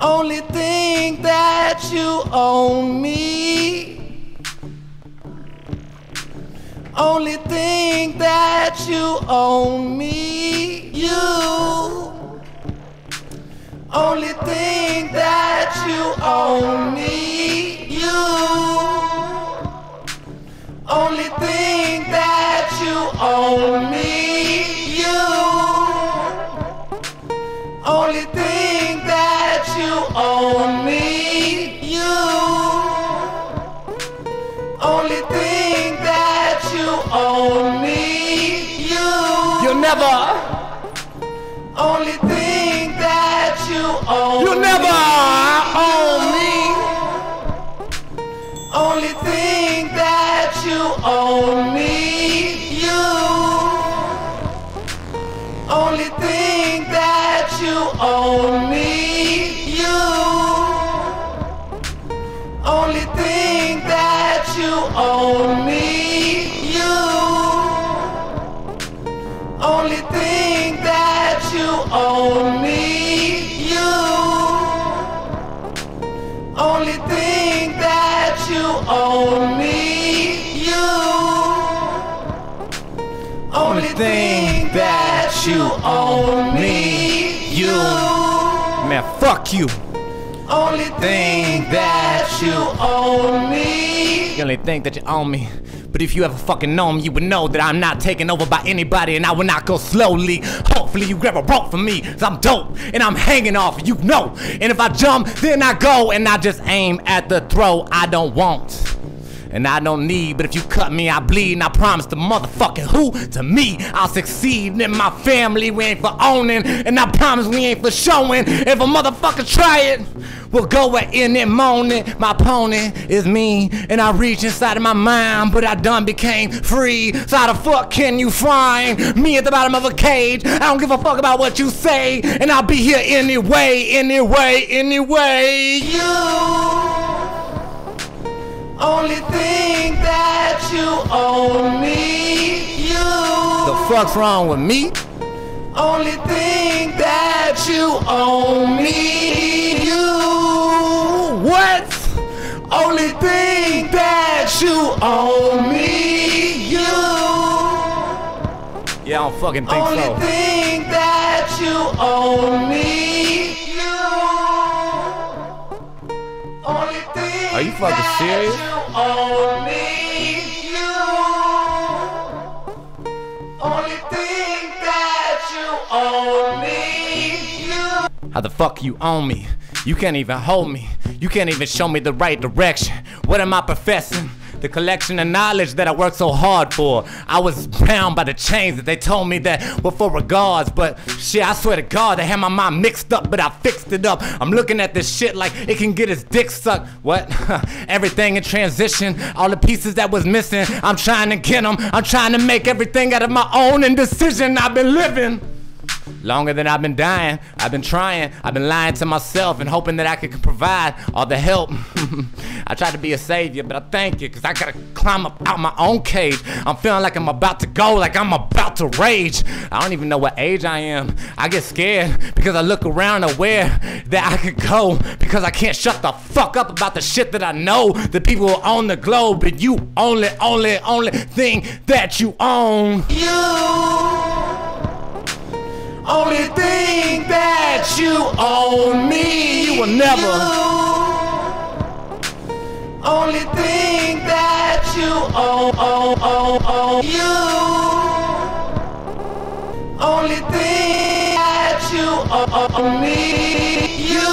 only think that you own me. Only think that you own me. You only think that you own me. You only think that you own me. You only think that you own me. You only think that you own me. You never only think that you own me. You never own me. Only think that you own me. You only think that you own me. You only think that you own me. You only think that you own me. You only think that you own me. You only think that you own me. You man, fuck you. Only think that you own me. You only think that you own me. But if you ever fucking know me, you would know that I'm not taken over by anybody, and I will not go slowly. Hopefully you grab a rope from me, 'cause I'm dope, and I'm hanging off, you know. And if I jump, then I go, and I just aim at the throat I don't want. And I don't need, but if you cut me, I bleed. And I promise the motherfucking who? To me, I'll succeed. In my family, we ain't for owning. And I promise we ain't for showing. If a motherfucker try it, we'll go in it moaning. My opponent is me. And I reach inside of my mind, but I done became free. So how the fuck can you find me at the bottom of a cage? I don't give a fuck about what you say. And I'll be here anyway, anyway, anyway. You only think that you own me, you. The fuck's wrong with me? Only think that you own me, you. What? Only think that you own me, you. Yeah, I don't fucking think so. Only think that you own me, you. Only think. Are you fucking serious? On me, you. Only thing that you own me, you. How the fuck you own me? You can't even hold me. You can't even show me the right direction. What am I professing? The collection of knowledge that I worked so hard for. I was bound by the chains that they told me that were for regards. But shit, I swear to God, they had my mind mixed up, but I fixed it up. I'm looking at this shit like it can get its dick sucked. What? Everything in transition, all the pieces that was missing, I'm trying to get them. I'm trying to make everything out of my own indecision. I've been living longer than I've been dying. I've been trying, I've been lying to myself and hoping that I could provide all the help. I tried to be a savior, but I thank you, cause I gotta climb up out my own cage. I'm feeling like I'm about to go, like I'm about to rage. I don't even know what age I am. I get scared because I look around aware that I could go, because I can't shut the fuck up about the shit that I know. The people who own the globe, but you only thing that you own. Only thing that you own me, you will never. Only thing that you own you. Only thing that you own me, you.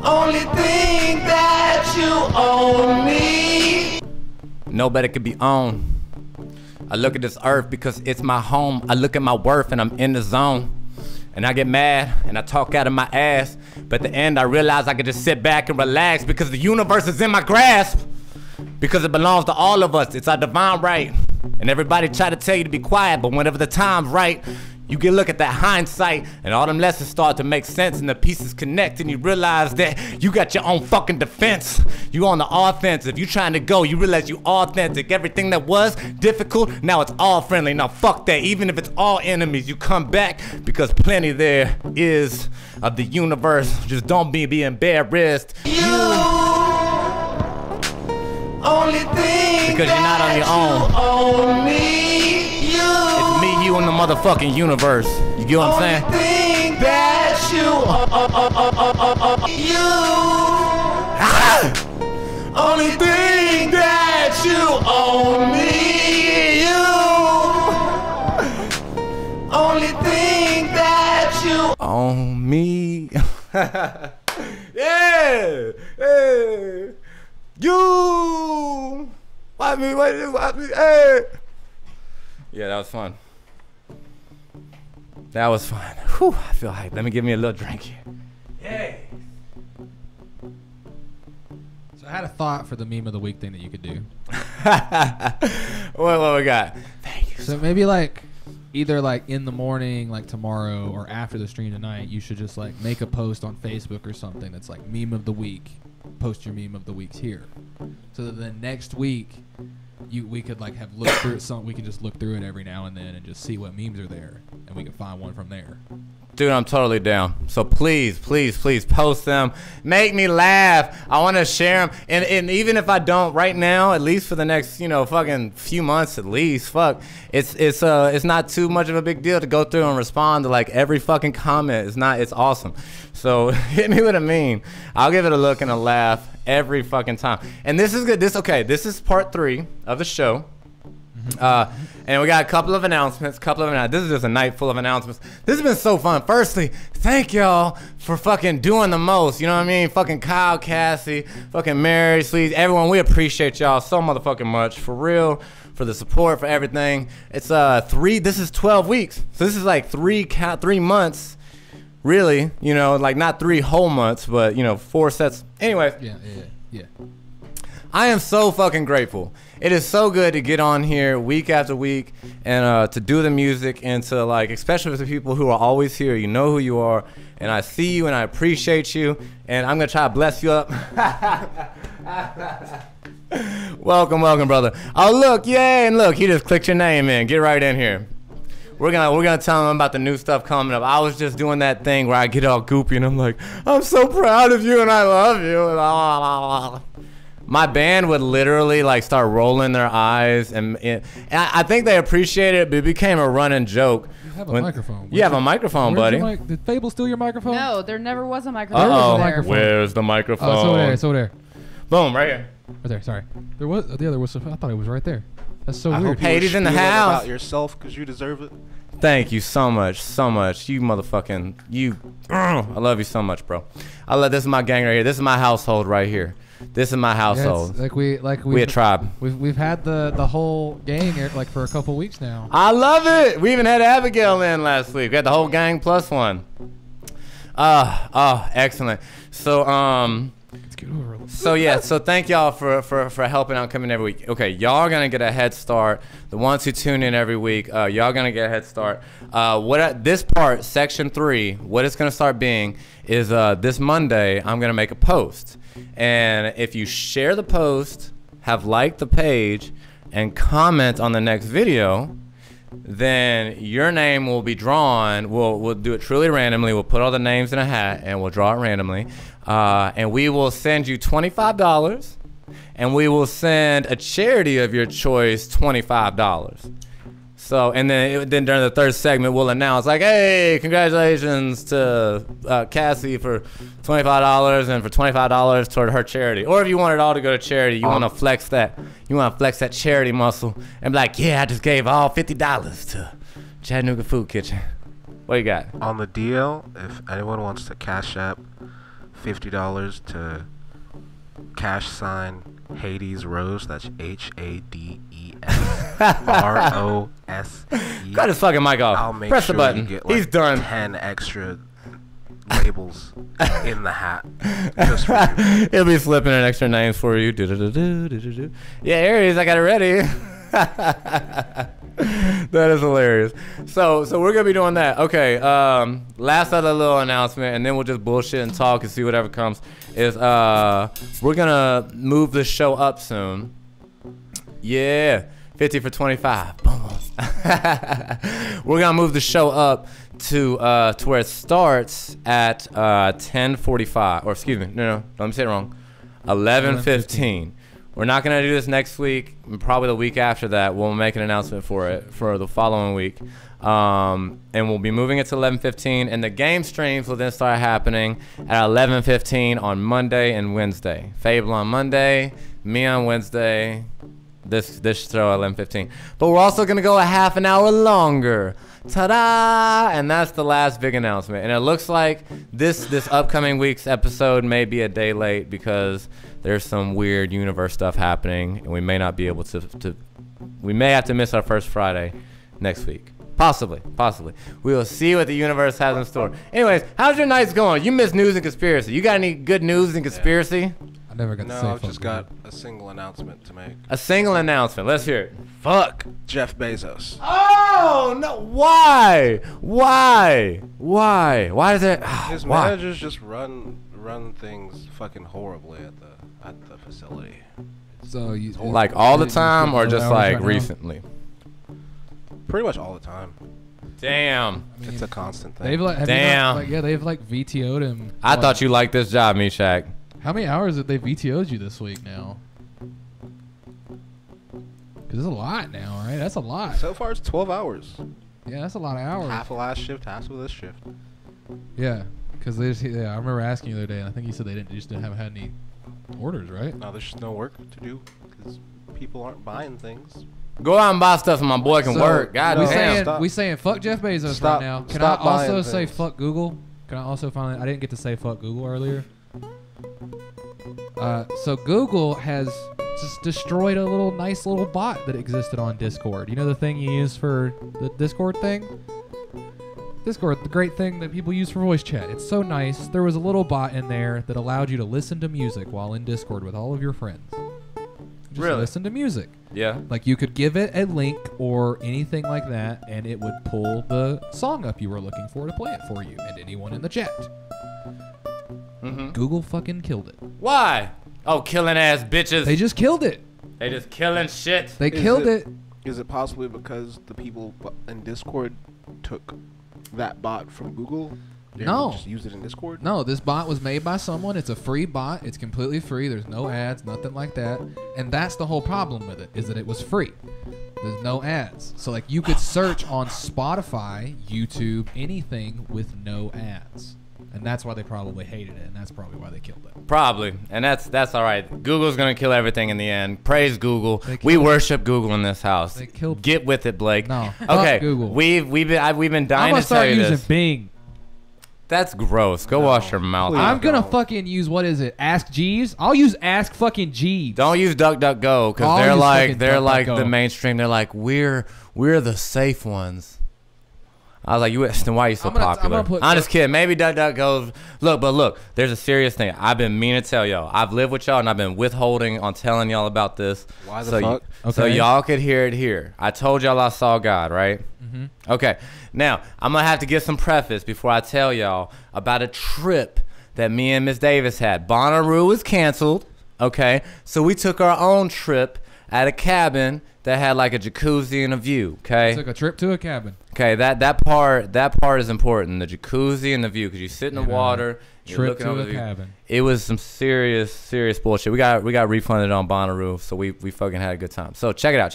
Only thing that you own me. Nobody could be owned. I look at this earth because it's my home. I look at my worth and I'm in the zone. And I get mad and I talk out of my ass. But at the end I realize I can just sit back and relax because the universe is in my grasp. Because it belongs to all of us. It's our divine right. And everybody try to tell you to be quiet, but whenever the time's right, you can look at that hindsight and all them lessons start to make sense and the pieces connect and you realize that you got your own fucking defense. You on the offensive. You trying to go, you realize you authentic. Everything that was difficult, now it's all friendly. Now fuck that. Even if it's all enemies, you come back because plenty there is of the universe. Just don't be embarrassed. You only thing because you're not on your own. Own me, it's me, you, and the motherfucking universe. You get what I'm saying? Only thing that you only thing that you own me, you. Only thing that you own me. Yeah. Hey. You. Watch me. Hey. Yeah, that was fun. That was fun. Whew, I feel hyped. Let me give me a little drink here. Yay. So I had a thought for the meme of the week thing that you could do. What we got? Thank you. So maybe like either like in the morning, like tomorrow, or after the stream tonight, you should just like make a post on Facebook or something that's like meme of the week. Post your meme of the weeks here, so that the next week we could like have looked through it. We can just look through it every now and then and just see what memes are there, and we can find one from there. Dude, I'm totally down. So please post them. Make me laugh. I want to share them. And even if I don't right now, at least for the next, fucking few months at least, fuck. It's not too much of a big deal to go through and respond to like every fucking comment. It's awesome. So hit me with a meme. I'll give it a look and a laugh. every fucking time. And this is good. This is part 3 of the show. And we got a couple of announcements. This is just a night full of announcements. This has been so fun. Firstly, thank y'all for fucking doing the most. You know what I mean? Fucking Kyle, Cassie, fucking Mary, Sleaze, everyone. We appreciate y'all so motherfucking much. For real. For the support, for everything. It's this is 12 weeks. So this is like 3 months. Really, you know, like not 3 whole months, but you know, 4 sets. Anyway. Yeah. I am so fucking grateful. It is so good to get on here week after week and to do the music and to like, especially with the people who are always here. You know who you are, and I see you and I appreciate you. And I'm gonna try to bless you up. Welcome, brother. Oh look, yay! And look, he just clicked your name in. Get right in here. We're gonna tell him about the new stuff coming up. I was just doing that thing where I get all goopy and I'm like, I'm so proud of you and I love you. My band would literally like start rolling their eyes, and I think they appreciated it, but it became a running joke. You have a microphone. You have a microphone, buddy. Did Fable steal your microphone? No, there never was a microphone. Uh-oh. Where's the microphone? Oh, it's over there. Boom, right here. Right there, sorry. There was, there was, I thought it was right there. That's so weird. Heidi's in the house. About yourself, because you deserve it. Thank you so much. You motherfucking, I love you so much, bro. This is my gang right here. This is my household right here. This is my household. Yeah, we a tribe. We've had the whole gang like for a couple weeks now. I love it. We even had Abigail in last week. We had the whole gang plus one. Excellent. So Let's get over it. So thank y'all for helping out, coming every week. Okay, y'all are gonna get a head start. The ones who tune in every week, y'all gonna get a head start. This part, section 3, what it's gonna start being is this Monday I'm gonna make a post, and if you share the post, have liked the page, and comment on the next video, then your name will be drawn. We'll do it truly randomly. We'll put all the names in a hat and we'll draw it randomly. And we will send you $25, and we will send a charity of your choice $25. So, and then during the third segment, we'll announce like, hey, congratulations to Cassie for $25 and for $25 toward her charity. Or if you want it all to go to charity, you want to flex that. You want to flex that charity muscle and be like, yeah, I just gave all $50 to Chattanooga Food Kitchen. What you got? On the DL, if anyone wants to cash app $50 to # Hades Rose, that's HADESROSE. Cut his fucking mic off. I'll make Press sure the button. you get like He's done. 10 extra labels in the hat just for you. He'll be flipping in extra names for you. Do-do-do-do, yeah, Aries, I got it ready. That is hilarious. So we're gonna be doing that. Okay. Last other little announcement, and then we'll just bullshit and talk and see whatever comes. Is we're gonna move the show up soon. Yeah, 50 for 25. Boom. We're gonna move the show up to where it starts at 10:45. Or excuse me, no, let me say it wrong. 11:15. We're not going to do this next week. Probably the week after that, we'll make an announcement for it for the following week. And we'll be moving it to 11:15. And the game streams will then start happening at 11:15 on Monday and Wednesday. Fable on Monday, me on Wednesday, this show at 11:15. But we're also going to go a half an hour longer. Ta-da! And that's the last big announcement. And it looks like this upcoming week's episode may be a day late because there's some weird universe stuff happening, and we may not be able to we may have to miss our first Friday next week. Possibly. We will see what the universe has in store. Anyways, how's your nights going? You missed news and conspiracy. You got any good news and conspiracy? I never got to say. No, I've just got a single announcement to make. A single announcement. Let's hear it. Fuck Jeff Bezos. Oh no! Why? Why is it? His why? managers just run things fucking horribly at the facility. So you Like all the time, or just like right now? recently? Pretty much all the time. Damn. I mean, It's a constant thing. They've like, Damn. they've like VTO'd him. I thought you liked this job, Meshach. How many hours have they VTO'd you this week now? Because it's a lot now, right? That's a lot. So far, it's 12 hours. Yeah, that's a lot of hours. Half of last shift, half of this shift. Yeah, because I remember asking you the other day, and I think you said they just didn't have had any Orders, right? No, there's just no work to do because people aren't buying things. Go out and buy stuff so my boy can So, work. God we no, damn. saying we saying fuck Jeff Bezos Stop- right now. Can stop I also buying say things. fuck Google? Can I also finally? I didn't get to say fuck Google earlier. So Google has just destroyed a nice little bot that existed on Discord. You know the thing you use for the Discord thing? Discord, the great thing that people use for voice chat. It's so nice. There was a little bot in there that allowed you to listen to music while in Discord with all of your friends. Just Really? listen to music. Yeah. Like you could give it a link or anything like that, and it would pull the song up you were looking for to play it for you and anyone in the chat. Mm-hmm. Google fucking killed it. Why? Oh, killing ass bitches. They just killed it. They just killing shit. They killed it. Is it possibly because the people in Discord took that bot from Google? They No. just use it in Discord. No, this bot was made by someone. It's a free bot. It's completely free. There's no ads, nothing like that. And that's the whole problem with it, is that it was free. There's no ads. So like you could search on Spotify, YouTube, anything with no ads. And that's why they probably hated it, and that's probably why they killed it. Probably, and that's all right. Google's gonna kill everything in the end. Praise Google. They We killed- worship Google in this house. They killed- Get with it, Blake. No. Okay. Fuck Google. We've been I'm dying gonna to tell start you using this. Bing. That's gross. Go wash your mouth. please. I'm gonna don't. fucking use, what is it? Ask Jeeves? I'll use Ask fucking Jeeves. Don't use DuckDuckGo I'll because they're use like fucking they're like the DuckDuckGo. mainstream. They're like we're the safe ones. I was like, then why are you so I'm gonna popular? put I'm just kidding. Maybe DuckDuckGo's look. There's a serious thing. I've been meaning to tell y'all. I've lived with y'all and I've been withholding on telling y'all about this. Why the so fuck? So Okay. y'all could hear it here. I told y'all I saw God, right? Mm-hmm. Okay. Now I'm gonna have to give some preface before I tell y'all about a trip that me and Miss Davis had. Bonnaroo was canceled. Okay, so we took our own trip at a cabin that had like a jacuzzi and a view. Okay. Took a trip to a cabin. Okay, that part is important. The jacuzzi and the view, because you sit in the And, water, you're Trip looking to over a the view. cabin. It was some serious bullshit. We got refunded on Bonnaroo, so we fucking had a good time. So check it out.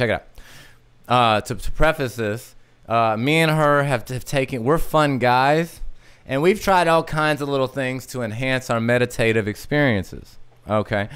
To preface this, me and her have taken. We're fun guys, and we've tried all kinds of little things to enhance our meditative experiences. Okay,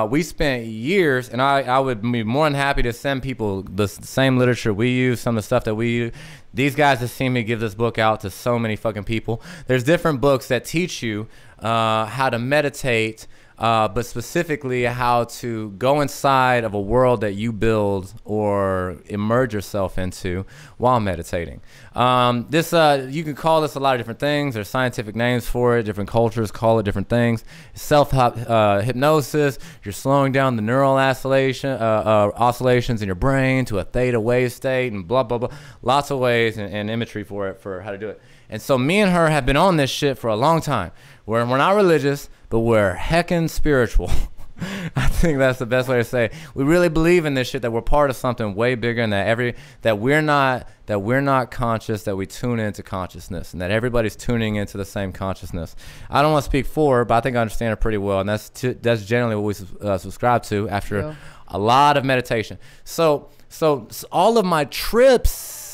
we spent years, and I would be more than happy to send people the same literature we use, some of the stuff that we use. These guys have seen me give this book out to so many fucking people. There's different books that teach you how to meditate, but specifically how to go inside of a world that you build or immerse yourself into while meditating. You can call this a lot of different things. There's scientific names for it. Different cultures call it different things. Hypnosis. You're slowing down the neural oscillations in your brain to a theta wave state, and blah blah blah. Lots of ways and imagery for it, for how to do it. And so me and her have been on this shit for a long time. We're not religious, but we're heckin' spiritual. I think that's the best way to say it. We really believe in this shit, that we're part of something way bigger, and that we're not conscious, that we tune into consciousness, and that everybody's tuning into the same consciousness. I don't want to speak for, but I think I understand it pretty well, and that's generally what we subscribe to after Yeah. a lot of meditation. So all of my trips,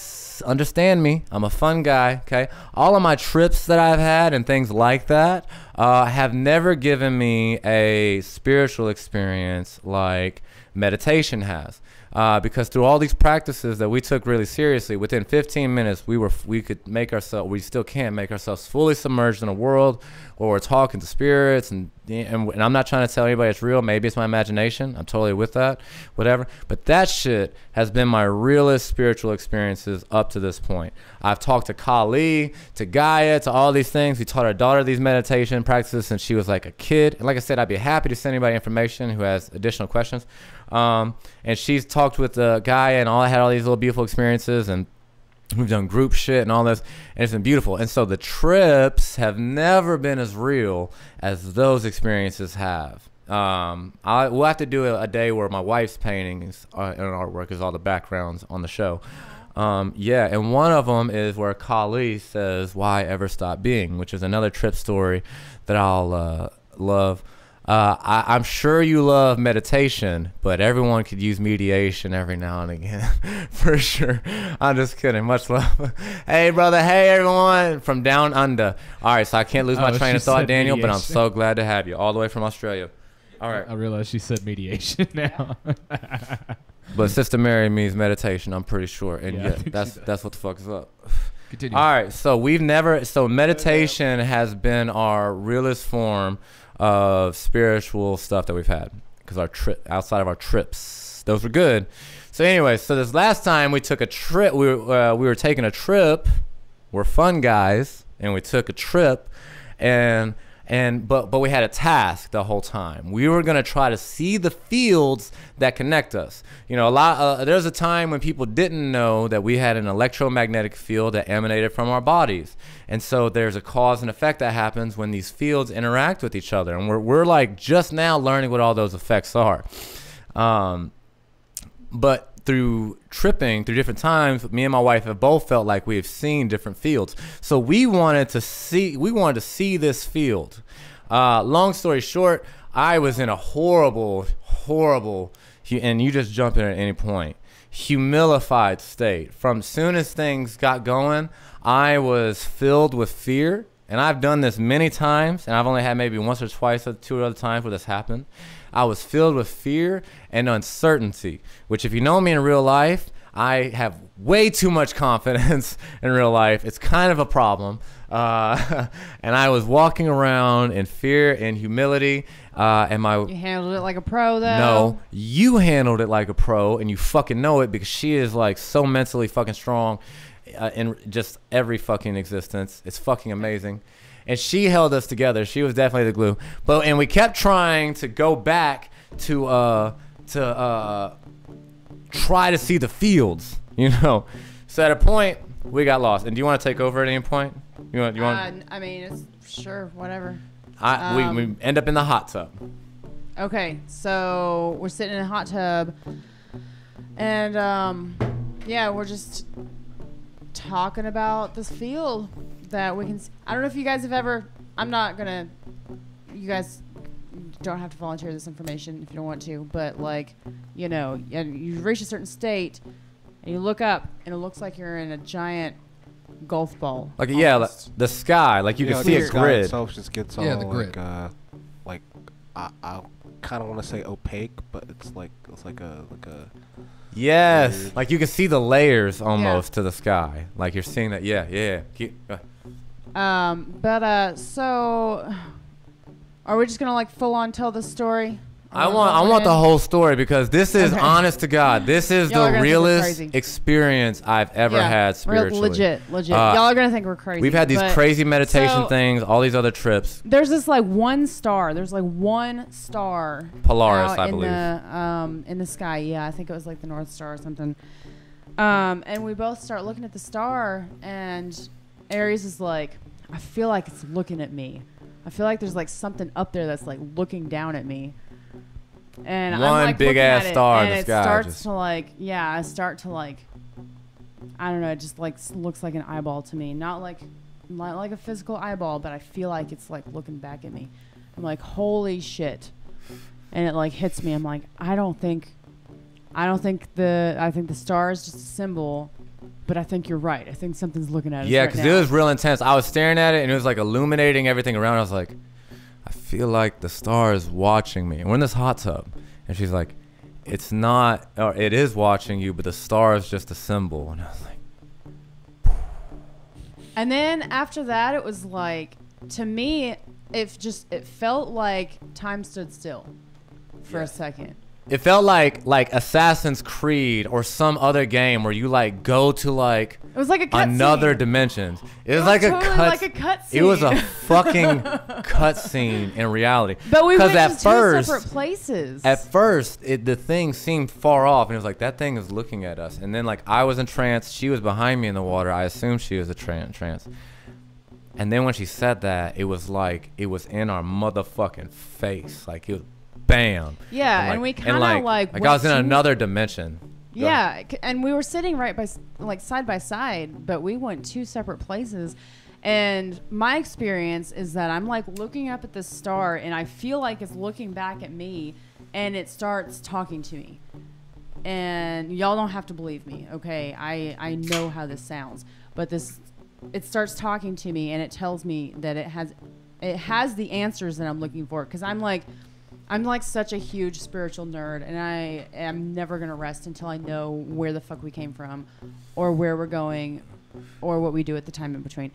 understand me, I'm a fun guy, okay? All of my trips that I've had and things like that have never given me a spiritual experience like meditation has. Because through all these practices that we took really seriously, within 15 minutes we could make ourselves, we still can make ourselves fully submerged in a world where we're talking to spirits, and I'm not trying to tell anybody it's real. Maybe it's my imagination. I'm totally with that, whatever. But that shit has been my realest spiritual experiences up to this point. I've talked to Kali, to Gaia, to all these things. We taught our daughter these meditation practices since she was like a kid. And like I said, I'd be happy to send anybody information who has additional questions. And she's talked with the guy, and I had all these little beautiful experiences, and we've done group shit and all this, and it's been beautiful. And so the trips have never been as real as those experiences have. We'll have to do a day where my wife's paintings and artwork is all the backgrounds on the show. And one of them is where Kali says, "Why ever stop being?" which is another trip story that I'll love. I'm sure you love meditation, but everyone could use mediation every now and again, for sure. I'm just kidding. Much love. Hey, brother. Hey, everyone from down under. All right, so I can't lose my train she of thought, said Daniel, but I'm mediation. so glad to have you all the way from Australia. All right. I realize she said mediation now. But Sister Mary means meditation, I'm pretty sure. And Yeah, I yeah, think she that's does. what the fuck is up. Continue. All right, so meditation has been our realest form of spiritual stuff that we've had because our trip outside of our trips, those were good. So anyway, so this last time we took a trip, we were taking a trip. We're fun guys, and we took a trip, but we had a task the whole time. We were gonna try to see the fields that connect us. You know, there's a time when people didn't know that we had an electromagnetic field that emanated from our bodies, and so there's a cause and effect that happens when these fields interact with each other, and we're like just now learning what all those effects are. But through tripping through different times, me and my wife have both felt like we have seen different fields. So we wanted to see this field. Long story short, I was in a horrible, and you just jump in at any point, humilified state. From soon as things got going, I was filled with fear. And I've done this many times, and I've only had maybe once or twice or two other times where this happened. I was filled with fear and uncertainty, which if you know me in real life, I have way too much confidence in real life. It's kind of a problem. And I was walking around in fear and humility. You handled it like a pro, though. No, you handled it like a pro, and you fucking know it because she is like so mentally fucking strong in just every fucking existence. It's fucking amazing. And she held us together. She was definitely the glue. And we kept trying to go back to try to see the fields, you know. So at a point, we got lost. And do you want to take over at any point? You want? I mean, it's sure, whatever. We end up in the hot tub. Okay, so we're sitting in a hot tub, and yeah, we're just talking about this field that we can see. I don't know if you guys have ever. You guys don't have to volunteer this information if you don't want to, but like, you know, you reach a certain state, and you look up, and it looks like you're in a giant golf ball. Like the sky, like you can see a the sky grid. itself just gets Yeah, all the grid. like I kind of want to say opaque, but it's like a Yes, weird. like you can see the layers almost to the sky. Like you're seeing that. Yeah. So are we just gonna like full on tell the story? I want the whole story because this is Okay. honest to God. This is Y'all are the gonna think we're realest crazy. experience I've ever had spiritually. Legit. Y'all are gonna think we're crazy. We've had these but- crazy meditation so- things, all these other trips. There's this like one star. There's like one star. Polaris, out I in believe. In the sky. Yeah, I think it was like the North Star or something. And we both start looking at the star, and Aries is like, I feel like it's looking at me. I feel like there's like something up there that's like looking down at me. And I'm One like big looking ass at it, star in and the it sky, starts just- to like, yeah, I start to like, I don't know, it just like looks like an eyeball to me, not like a physical eyeball, but I feel like it's like looking back at me. I'm like, holy shit, and it like hits me. I'm like, I think the star is just a symbol, but I think you're right. I think something's looking at us. Yeah, right because now. it was real intense. I was staring at it, and it was like illuminating everything around. I was like, I feel like the star is watching me. And we're in this hot tub, and she's like, it's not, or it is watching you, but the star is just a symbol. And I was like, And then after that, it was like, to me, it felt like time stood still for a second. it felt like Assassin's Creed or some other game where you like go to like It was like a cutscene. another dimension. It was was like totally a cut. like a cutscene. It was a fucking cutscene in reality. But we went at to first, two separate places. At first, the thing seemed far off, and it was like that thing is looking at us. And then like I was in trance, she was behind me in the water. I assumed she was a trance. And then when she said that, it was like it was in our motherfucking face. Like it was bam. Yeah, and we kind of like I was in went to- another dimension. Go ahead. Yeah, and we were sitting right by like side by side, but we went two separate places. And my experience is that I'm like looking up at this star, and I feel like it's looking back at me, and it starts talking to me. And y'all don't have to believe me, okay? I know how this sounds, but it starts talking to me, and it tells me that it has the answers that I'm looking for. Because I'm like, I'm like such a huge spiritual nerd, and I am never gonna rest until I know where the fuck we came from, or where we're going, or what we do at the time in between.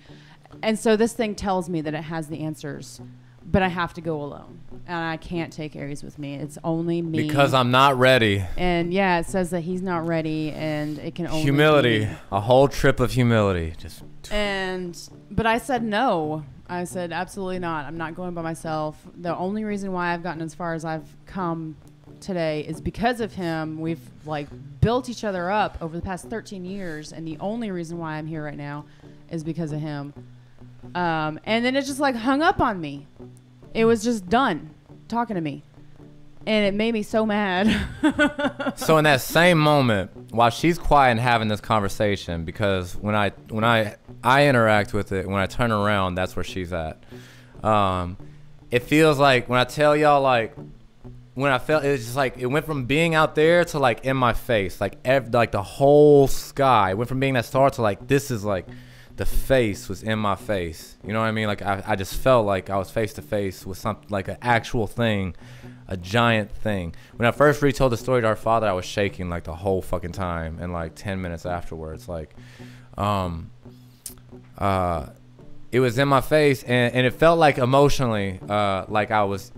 And so this thing tells me that it has the answers, but I have to go alone, and I can't take Aries with me. It's only me. Because I'm not ready. And yeah, it says that he's not ready, and it can only Humility. be me. A whole trip of humility. Just. But I said no. I said absolutely not. I'm not going by myself. The only reason why I've gotten as far as I've come today is because of him. We've like built each other up over the past 13 years, and the only reason why I'm here right now is because of him. And then it just like hung up on me. It was just done talking to me, and it made me so mad. So in that same moment, while she's quiet and having this conversation, because when I interact with it, when I turn around, that's where she's at. It feels like when I tell y'all, like when I felt, it's just like it went from being out there to like in my face, like the whole sky. It went from being that star to like this is like the face was in my face. You know what I mean? Like I just felt like I was face to face with something, like an actual thing. A giant thing. When I first retold the story to our father, I was shaking like the whole fucking time, and like 10 minutes afterwards, like, it was in my face, and it felt like emotionally, like I was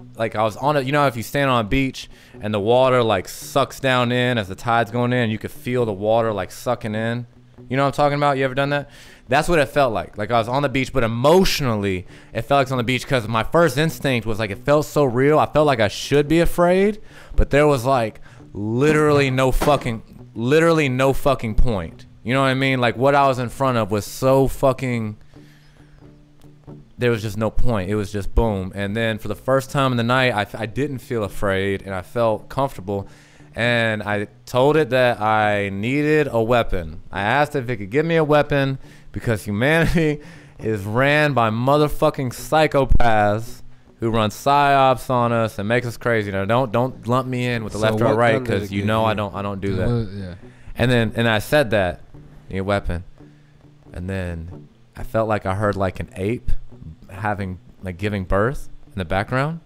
on it. You know, if you stand on a beach and the water like sucks down in as the tide's going in, you could feel the water like sucking in. You know what I'm talking about? You ever done that? That's what it felt like. Like I was on the beach, but emotionally, it felt like I was on the beach because my first instinct was like it felt so real. I felt like I should be afraid, but there was like literally no fucking point. You know what I mean? Like what I was in front of was so fucking. There was just no point. It was just boom. And then for the first time in the night, I didn't feel afraid, and I felt comfortable. And I told it that I needed a weapon. I asked if it could give me a weapon because humanity is ran by motherfucking psychopaths who run psyops on us and makes us crazy. Now, don't lump me in with the left or right because you know I don't do that. Yeah. And I said that, need a weapon. And then I felt like I heard like an ape giving birth in the background.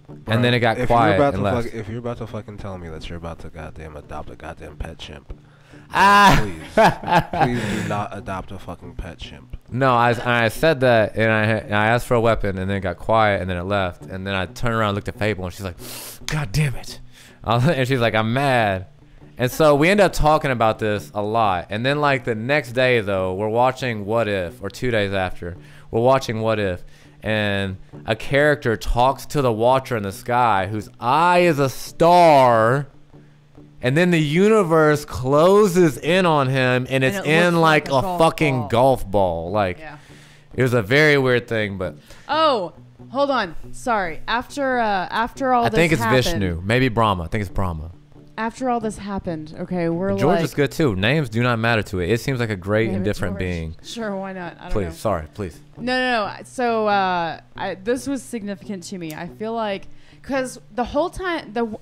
Bro, and then it got quiet and left. If you're about to fucking tell me that you're about to goddamn adopt a goddamn pet chimp, please do not adopt a fucking pet chimp. No, I said that, and I asked for a weapon, and then it got quiet, and then it left. And then I turned around and looked at Fable, and she's like, God damn it. And she's like, I'm mad. And so we end up talking about this a lot. And then like the next day, though, we're watching What If, or 2 days after, we're watching What If. And a character talks to the watcher in the sky whose eye is a star, and then the universe closes in on him, and it's in like a fucking golf ball. Like, Yeah. It was a very weird thing, but Oh, hold on. Sorry. After all I this think it's happened, Vishnu, maybe Brahma. I think it's Brahma. After all this happened, okay, we're George like is good too. Names do not matter to it. It seems like a great and David different George. being. Sure, why not? I don't Please, know. sorry, please. No. So this was significant to me. I feel like because the whole time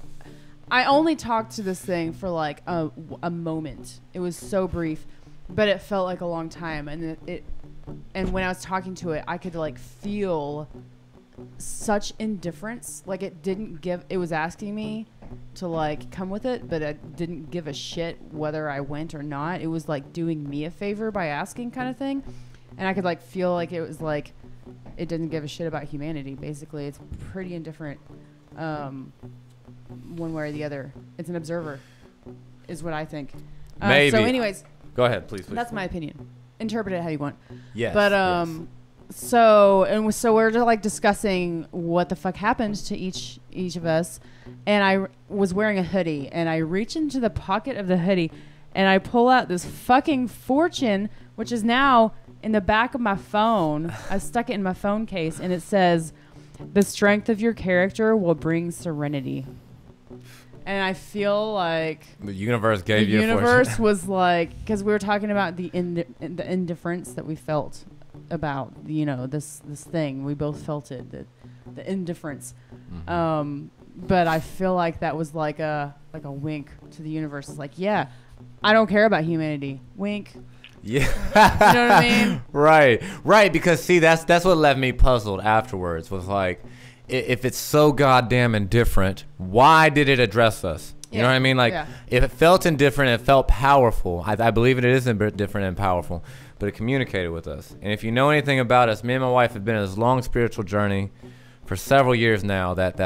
I only talked to this thing for like a moment. It was so brief, but it felt like a long time. And when I was talking to it, I could like feel such indifference. Like it was asking me to like come with it, but I didn't give a shit whether I went or not. It was like doing me a favor by asking kind of thing. And I could like feel like it was like it didn't give a shit about humanity. Basically, it's pretty indifferent one way or the other. It's an observer is what I think. Maybe. So anyways, Go ahead, please. that's my opinion. Interpret it how you want. Yes. But yes. So we're just like discussing what the fuck happened to each of us, and I was wearing a hoodie, and I reach into the pocket of the hoodie, and I pull out this fucking fortune, which is now in the back of my phone. I stuck it in my phone case, and it says, "The strength of your character will bring serenity." And I feel like The universe gave the you a universe fortune. was like, because we were talking about the indifference that we felt about, you know, this thing. We both felt it, the indifference. Mm-hmm. But I feel like that was like a wink to the universe. It's like, yeah, I don't care about humanity. Wink. Yeah. You know what I mean? Right. Because see, that's what left me puzzled afterwards. Was like, if it's so goddamn indifferent, why did it address us? You know what I mean? Like, if it felt indifferent, it felt powerful. I believe it is indifferent and powerful, but it communicated with us. And if you know anything about us, me and my wife have been on this long spiritual journey for several years now that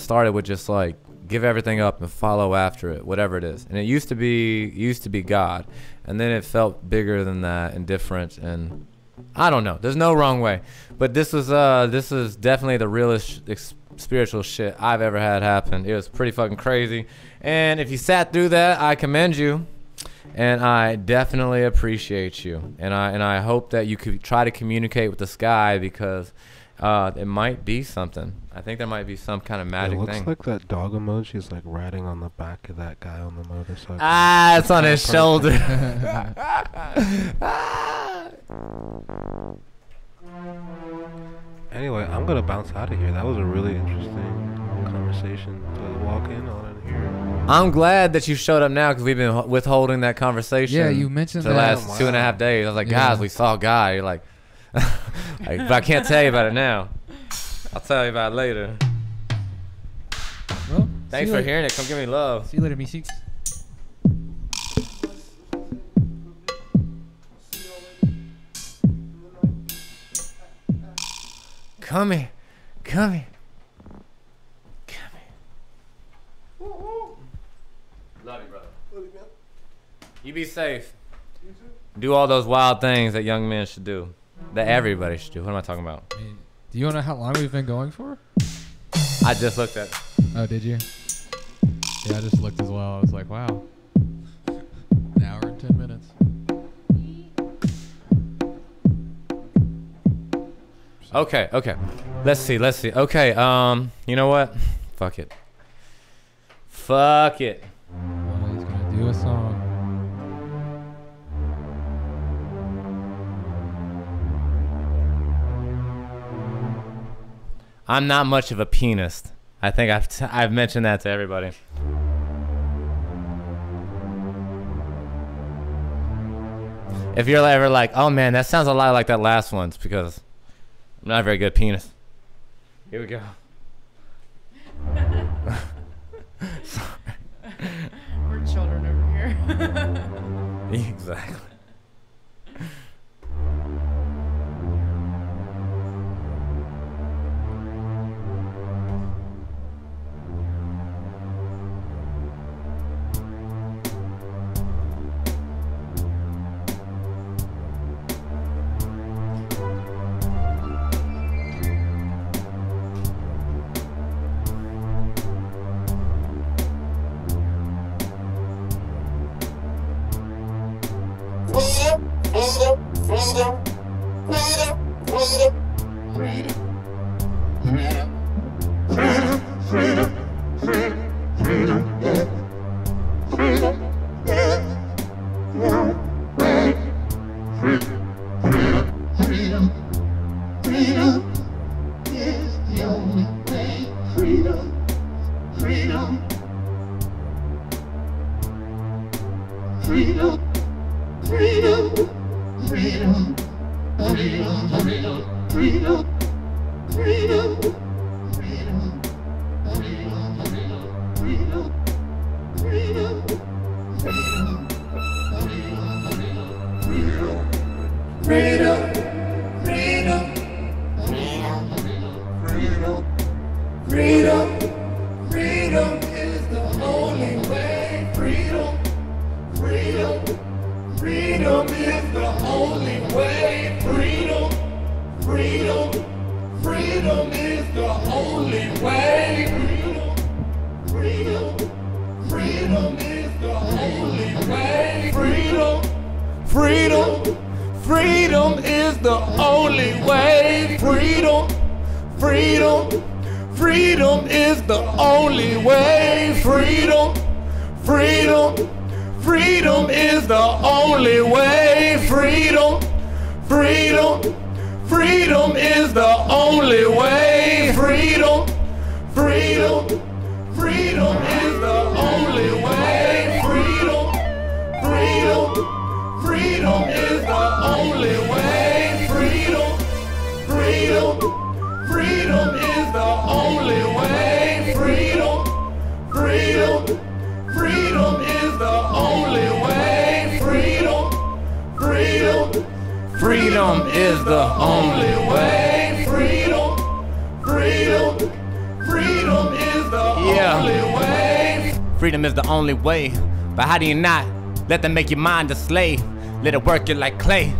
started with just like give everything up and follow after it, whatever it is. And it used to be God, and then it felt bigger than that and different. And I don't know. There's no wrong way, but this is definitely the realest spiritual shit I've ever had happen. It was pretty fucking crazy. And if you sat through that, I commend you, and I definitely appreciate you. And I hope that you could try to communicate with the sky, because it might be something. I think there might be some kind of magic thing. It looks like that dog emoji is like riding on the back of that guy on the motorcycle. Ah, it's on his shoulder. Anyway, I'm gonna bounce out of here. That was a really interesting conversation to walk in on and hear. I'm glad that you showed up now, because we've been withholding that conversation. Yeah, you mentioned for that. the last 2.5 days. I was like, guys, we saw a guy. You're like, but I can't tell you about it now. I'll tell you about it later. Well, Thanks for hearing it. Come give me love. See you later, Missy. Come here. Come here. Come here. Love you, brother. You be safe. Do all those wild things that young men should do. That everybody should do. What am I talking about? Do you know how long we've been going for? I just looked at. Oh, did you? Yeah, I just looked as well. I was like, wow. An hour and 10 minutes. Okay. Let's see. Okay, you know what? Fuck it. Oh, he's gonna do a song. I'm not much of a pianist. I think I've mentioned that to everybody. If you're ever like, oh man, that sounds a lot like that last one, it's because I'm not a very good pianist. Here we go. We're children over here. Exactly. Freedom is the only is the only way. Freedom, freedom, freedom is the only way. Freedom is the only way. But how do you not let them make your mind a slave? Let it work you like clay.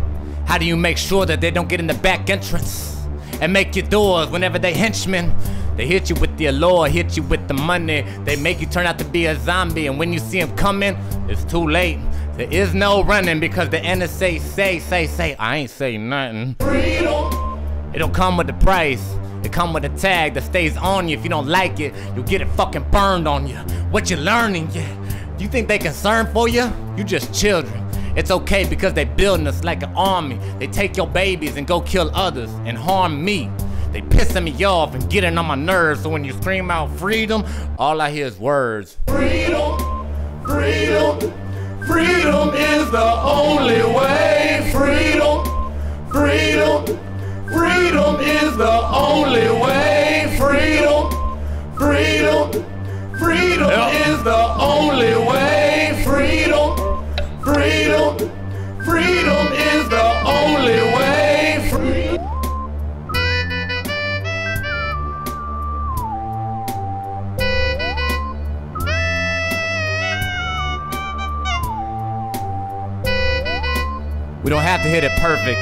How do you make sure that they don't get in the back entrance and make your doors whenever they henchmen? They hit you with the allure, hit you with the money. They make you turn out to be a zombie, and when you see them coming, it's too late. There is no running because the NSA say, I ain't say nothing. Freedom. It don't come with the price. It come with a tag that stays on you. If you don't like it, you'll get it fucking burned on you. What you learning yet? Do you think they concerned for you? You just children. It's okay because they building us like an army. They take your babies and go kill others and harm me. They pissing me off and getting on my nerves, so when you scream out freedom, all I hear is words. Freedom, freedom, freedom is the only way. Freedom, freedom, freedom is the only way. Freedom, freedom, freedom is the only way. Freedom, freedom, freedom is the only way. Freedom. We don't have to hit it perfect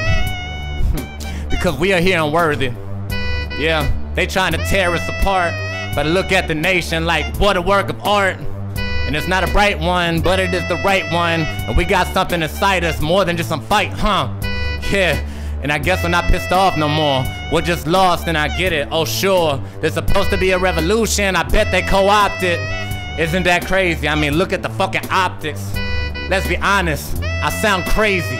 because we are here unworthy. Yeah, they trying to tear us apart, but I look at the nation like what a work of art. And it's not a bright one, but it is the right one. And we got something inside us more than just some fight, huh? Yeah, and I guess we're not pissed off no more. We're just lost and I get it, oh sure. There's supposed to be a revolution, I bet they co-opted. Isn't that crazy? I mean, look at the fucking optics. Let's be honest, I sound crazy.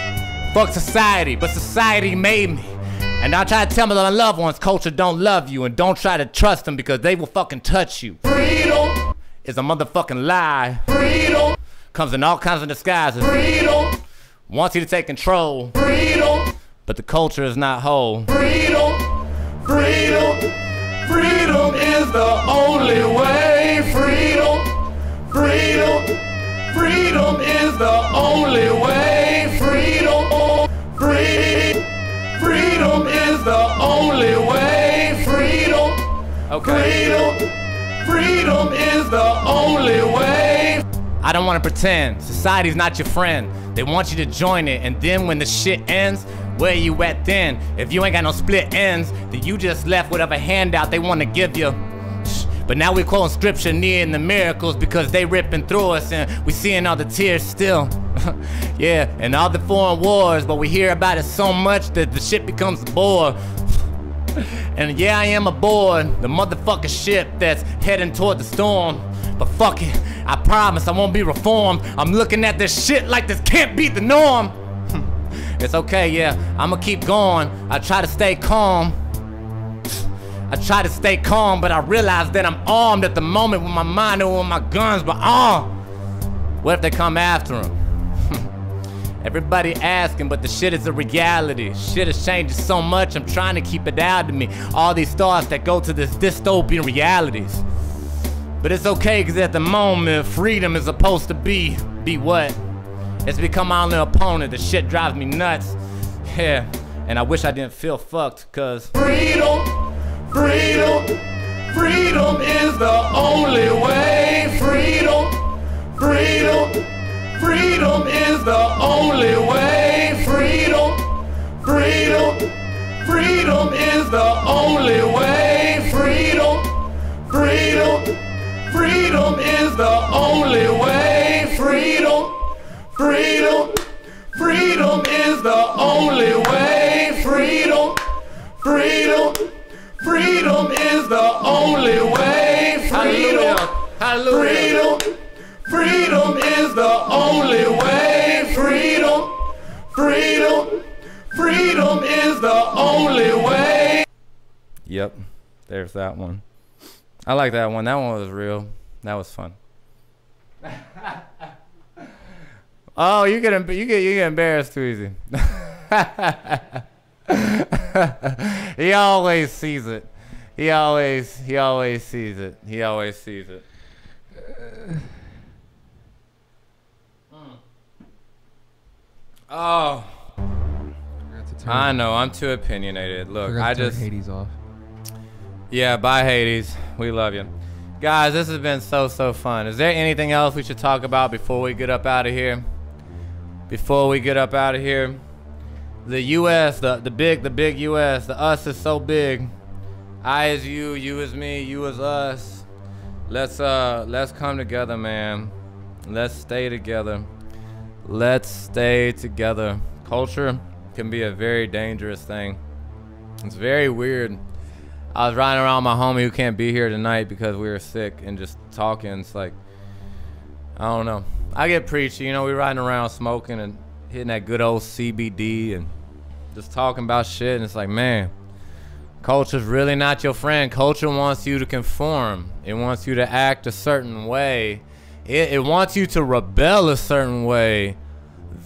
Fuck society, but society made me. And I try to tell my loved ones, culture don't love you, and don't try to trust them because they will fucking touch you. Freedom is a motherfucking lie. Freedom comes in all kinds of disguises. Freedom wants you to take control. Freedom, but the culture is not whole. Freedom, freedom, freedom is the only way. Freedom, freedom, freedom is the only way. Freedom, freedom is the only way. Freedom, freedom, freedom is the only way. I don't want to pretend. Society's not your friend. They want you to join it, and then when the shit ends, where you at then? If you ain't got no split ends, then you just left whatever handout they want to give you. But now we quoting scripture near the miracles because they ripping through us and we seeing all the tears still. Yeah, and all the foreign wars, but we hear about it so much that the shit becomes a bore. And yeah, I am aboard the motherfucking ship that's heading toward the storm. But fuck it, I promise I won't be reformed. I'm looking at this shit like this can't be the norm. It's okay, yeah, I'ma keep going. I try to stay calm. I try to stay calm, but I realize that I'm armed at the moment with my mind and with my guns, but what if they come after him? Everybody asking, but the shit is a reality. Shit is changing so much, I'm trying to keep it out of me. All these thoughts that go to this dystopian realities. But it's okay, cause at the moment, freedom is supposed to be what? It's become my only opponent. The shit drives me nuts. Yeah, and I wish I didn't feel fucked, cause freedom, freedom, freedom is the only way. Freedom, freedom, freedom is the only way. Freedom, freedom, freedom is the only way. Freedom, freedom, freedom is the only way. Freedom, freedom, freedom is the only way. Freedom, freedom, freedom is the only way. Freedom, freedom, freedom is the only way. Freedom, freedom, freedom is the only way. Yep, there's that one. I like that one. That one was real. That was fun. Oh, you get embarrassed too easy. He always sees it. He always sees it. He always sees it. Oh. I know, I'm too opinionated. Look, I just Hades off. Yeah, bye Hades. We love you. Guys, this has been so fun. Is there anything else we should talk about before we get up out of here? Before we get up out of here? The US, the big US, the us is so big. I is you is me, you is us. Let's come together, man. Let's stay together. Let's stay together. Culture can be a very dangerous thing. It's very weird. I was riding around my homie who can't be here tonight because we were sick and just talking. It's like, I don't know. I get preachy, you know, we riding around smoking and hitting that good old CBD and just talking about shit. And it's like, man, culture's really not your friend. Culture wants you to conform. It wants you to act a certain way. It wants you to rebel a certain way.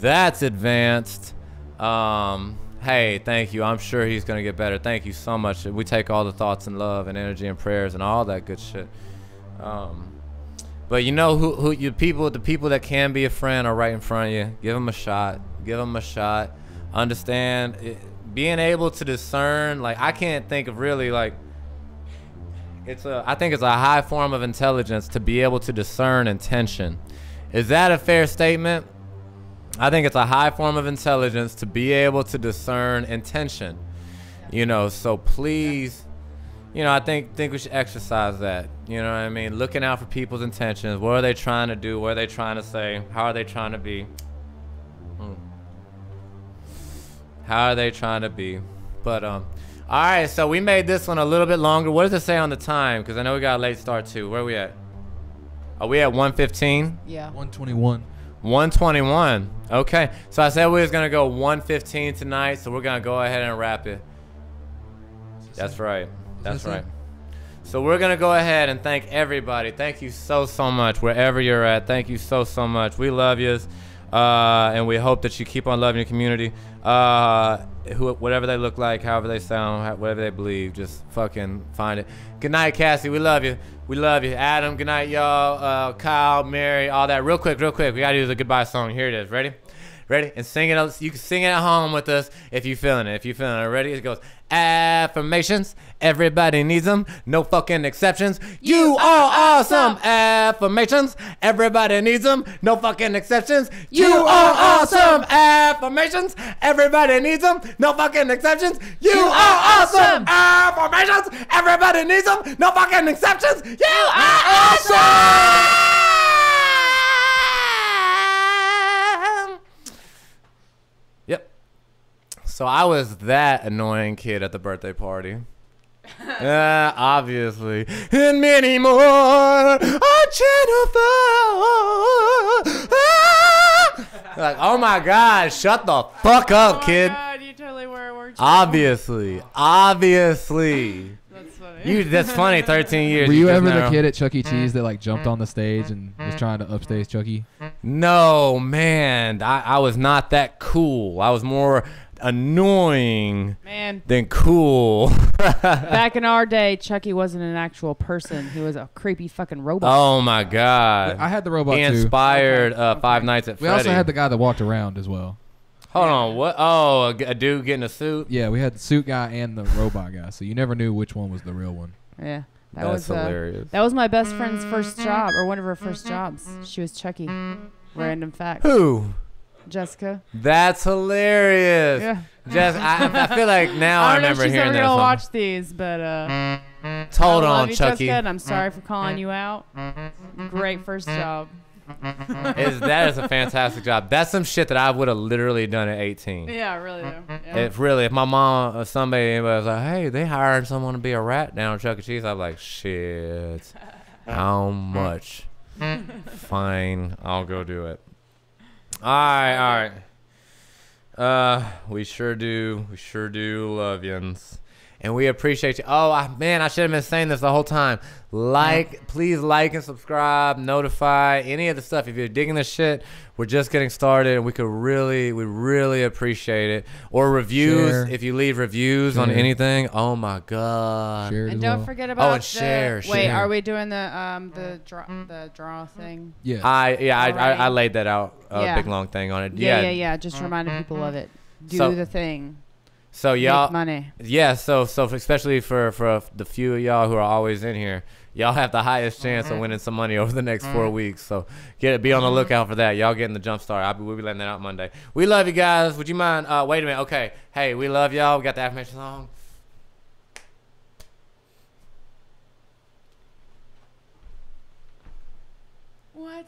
That's advanced. Hey, thank you. I'm sure he's gonna get better. Thank you so much. We take all the thoughts and love and energy and prayers and all that good shit. But you know who the people that can be a friend are right in front of you. Give them a shot. Give them a shot. Understand being able to discern. Like, I can't think of really like. I think it's a high form of intelligence to be able to discern intention. Is that a fair statement? I think it's a high form of intelligence to be able to discern intention. You know, so please, you know, I think we should exercise that. You know what I mean? Looking out for people's intentions. What are they trying to do? What are they trying to say? How are they trying to be? How are they trying to be? But all right, so we made this one a little bit longer. What does it say on the time? Because I know we got a late start too. Where are we at? Are we at 1:15? Yeah. 121. 121. Okay, so I said we was gonna go 1:15 tonight, so we're gonna go ahead and wrap it. That's right. That's right. So we're gonna go ahead and thank everybody. Thank you so much wherever you're at. Thank you so much. We love yous, and we hope that you keep on loving your community. Whatever they look like, however they sound, whatever they believe, just fucking find it. Good night, Cassie. We love you. We love you. Adam, good night, y'all. Kyle, Mary, all that. Real quick. We gotta do the goodbye song. Here it is. Ready? Ready? And sing it. You can sing it at home with us if you're feeling it. Ready? It goes, affirmations. Everybody needs them. No fucking exceptions. You are awesome. Affirmations. Everybody needs them. No fucking exceptions. You are awesome. Affirmations. Everybody needs them. No fucking exceptions. You are awesome. Affirmations. Everybody needs them. No fucking exceptions. You are awesome. So I was that annoying kid at the birthday party. Obviously. And many more on Channel 4. Like, oh my God, shut the fuck up, kid. Oh my God, you totally were, weren't you? Obviously. That's funny. That's funny, 13 years. Were you ever the kid at Chuck E. Cheese that like jumped on the stage and was trying to upstage Chucky? No, man. I was not that cool. I was more annoying than cool. Back in our day, Chucky wasn't an actual person. He was a creepy fucking robot. Oh my God. I had the robot he too. Inspired Five Nights at Freddy. We also had the guy that walked around as well. Hold on, what? Oh, a dude getting a suit? Yeah, we had the suit guy and the robot guy, so you never knew which one was the real one. Yeah. That's hilarious. That was my best friend's first job, or one of her first jobs. She was Chucky. Random fact. Who? Jessica. That's hilarious. Yeah. I feel like now I remember she's hearing never that gonna song. watch these, but Hold I love on, you, Chucky. Jessica, and I'm sorry for calling you out. Great first job. That is a fantastic job. That's some shit that I would have literally done at 18. Yeah, really though. Yeah. If my mom or anybody was like, hey, they hired someone to be a rat down at Chuck E. Cheese, I'd be like, shit. How much? Fine, I'll go do it. All right. We sure do love yins. And we appreciate you. Oh, man, I should have been saying this the whole time. Please like and subscribe, notify, any of the stuff. If you're digging this shit, we're just getting started, and we really appreciate it. Or reviews, Share. if you leave reviews on anything. Oh my God. Share it And as don't well. forget about and share. Wait, are we doing the draw thing? Yeah. I laid that out, Yeah. big long thing on it. Yeah. Just reminding people of it. Do So- the thing. So y'all, Make money. yeah. So especially for the few of y'all who are always in here, y'all have the highest chance of winning some money over the next 4 weeks. So be on the lookout for that. Y'all getting the jump start. We'll be letting that out Monday. We love you guys. Would you mind? Wait a minute. Okay. Hey, we love y'all. We got the affirmation song. What?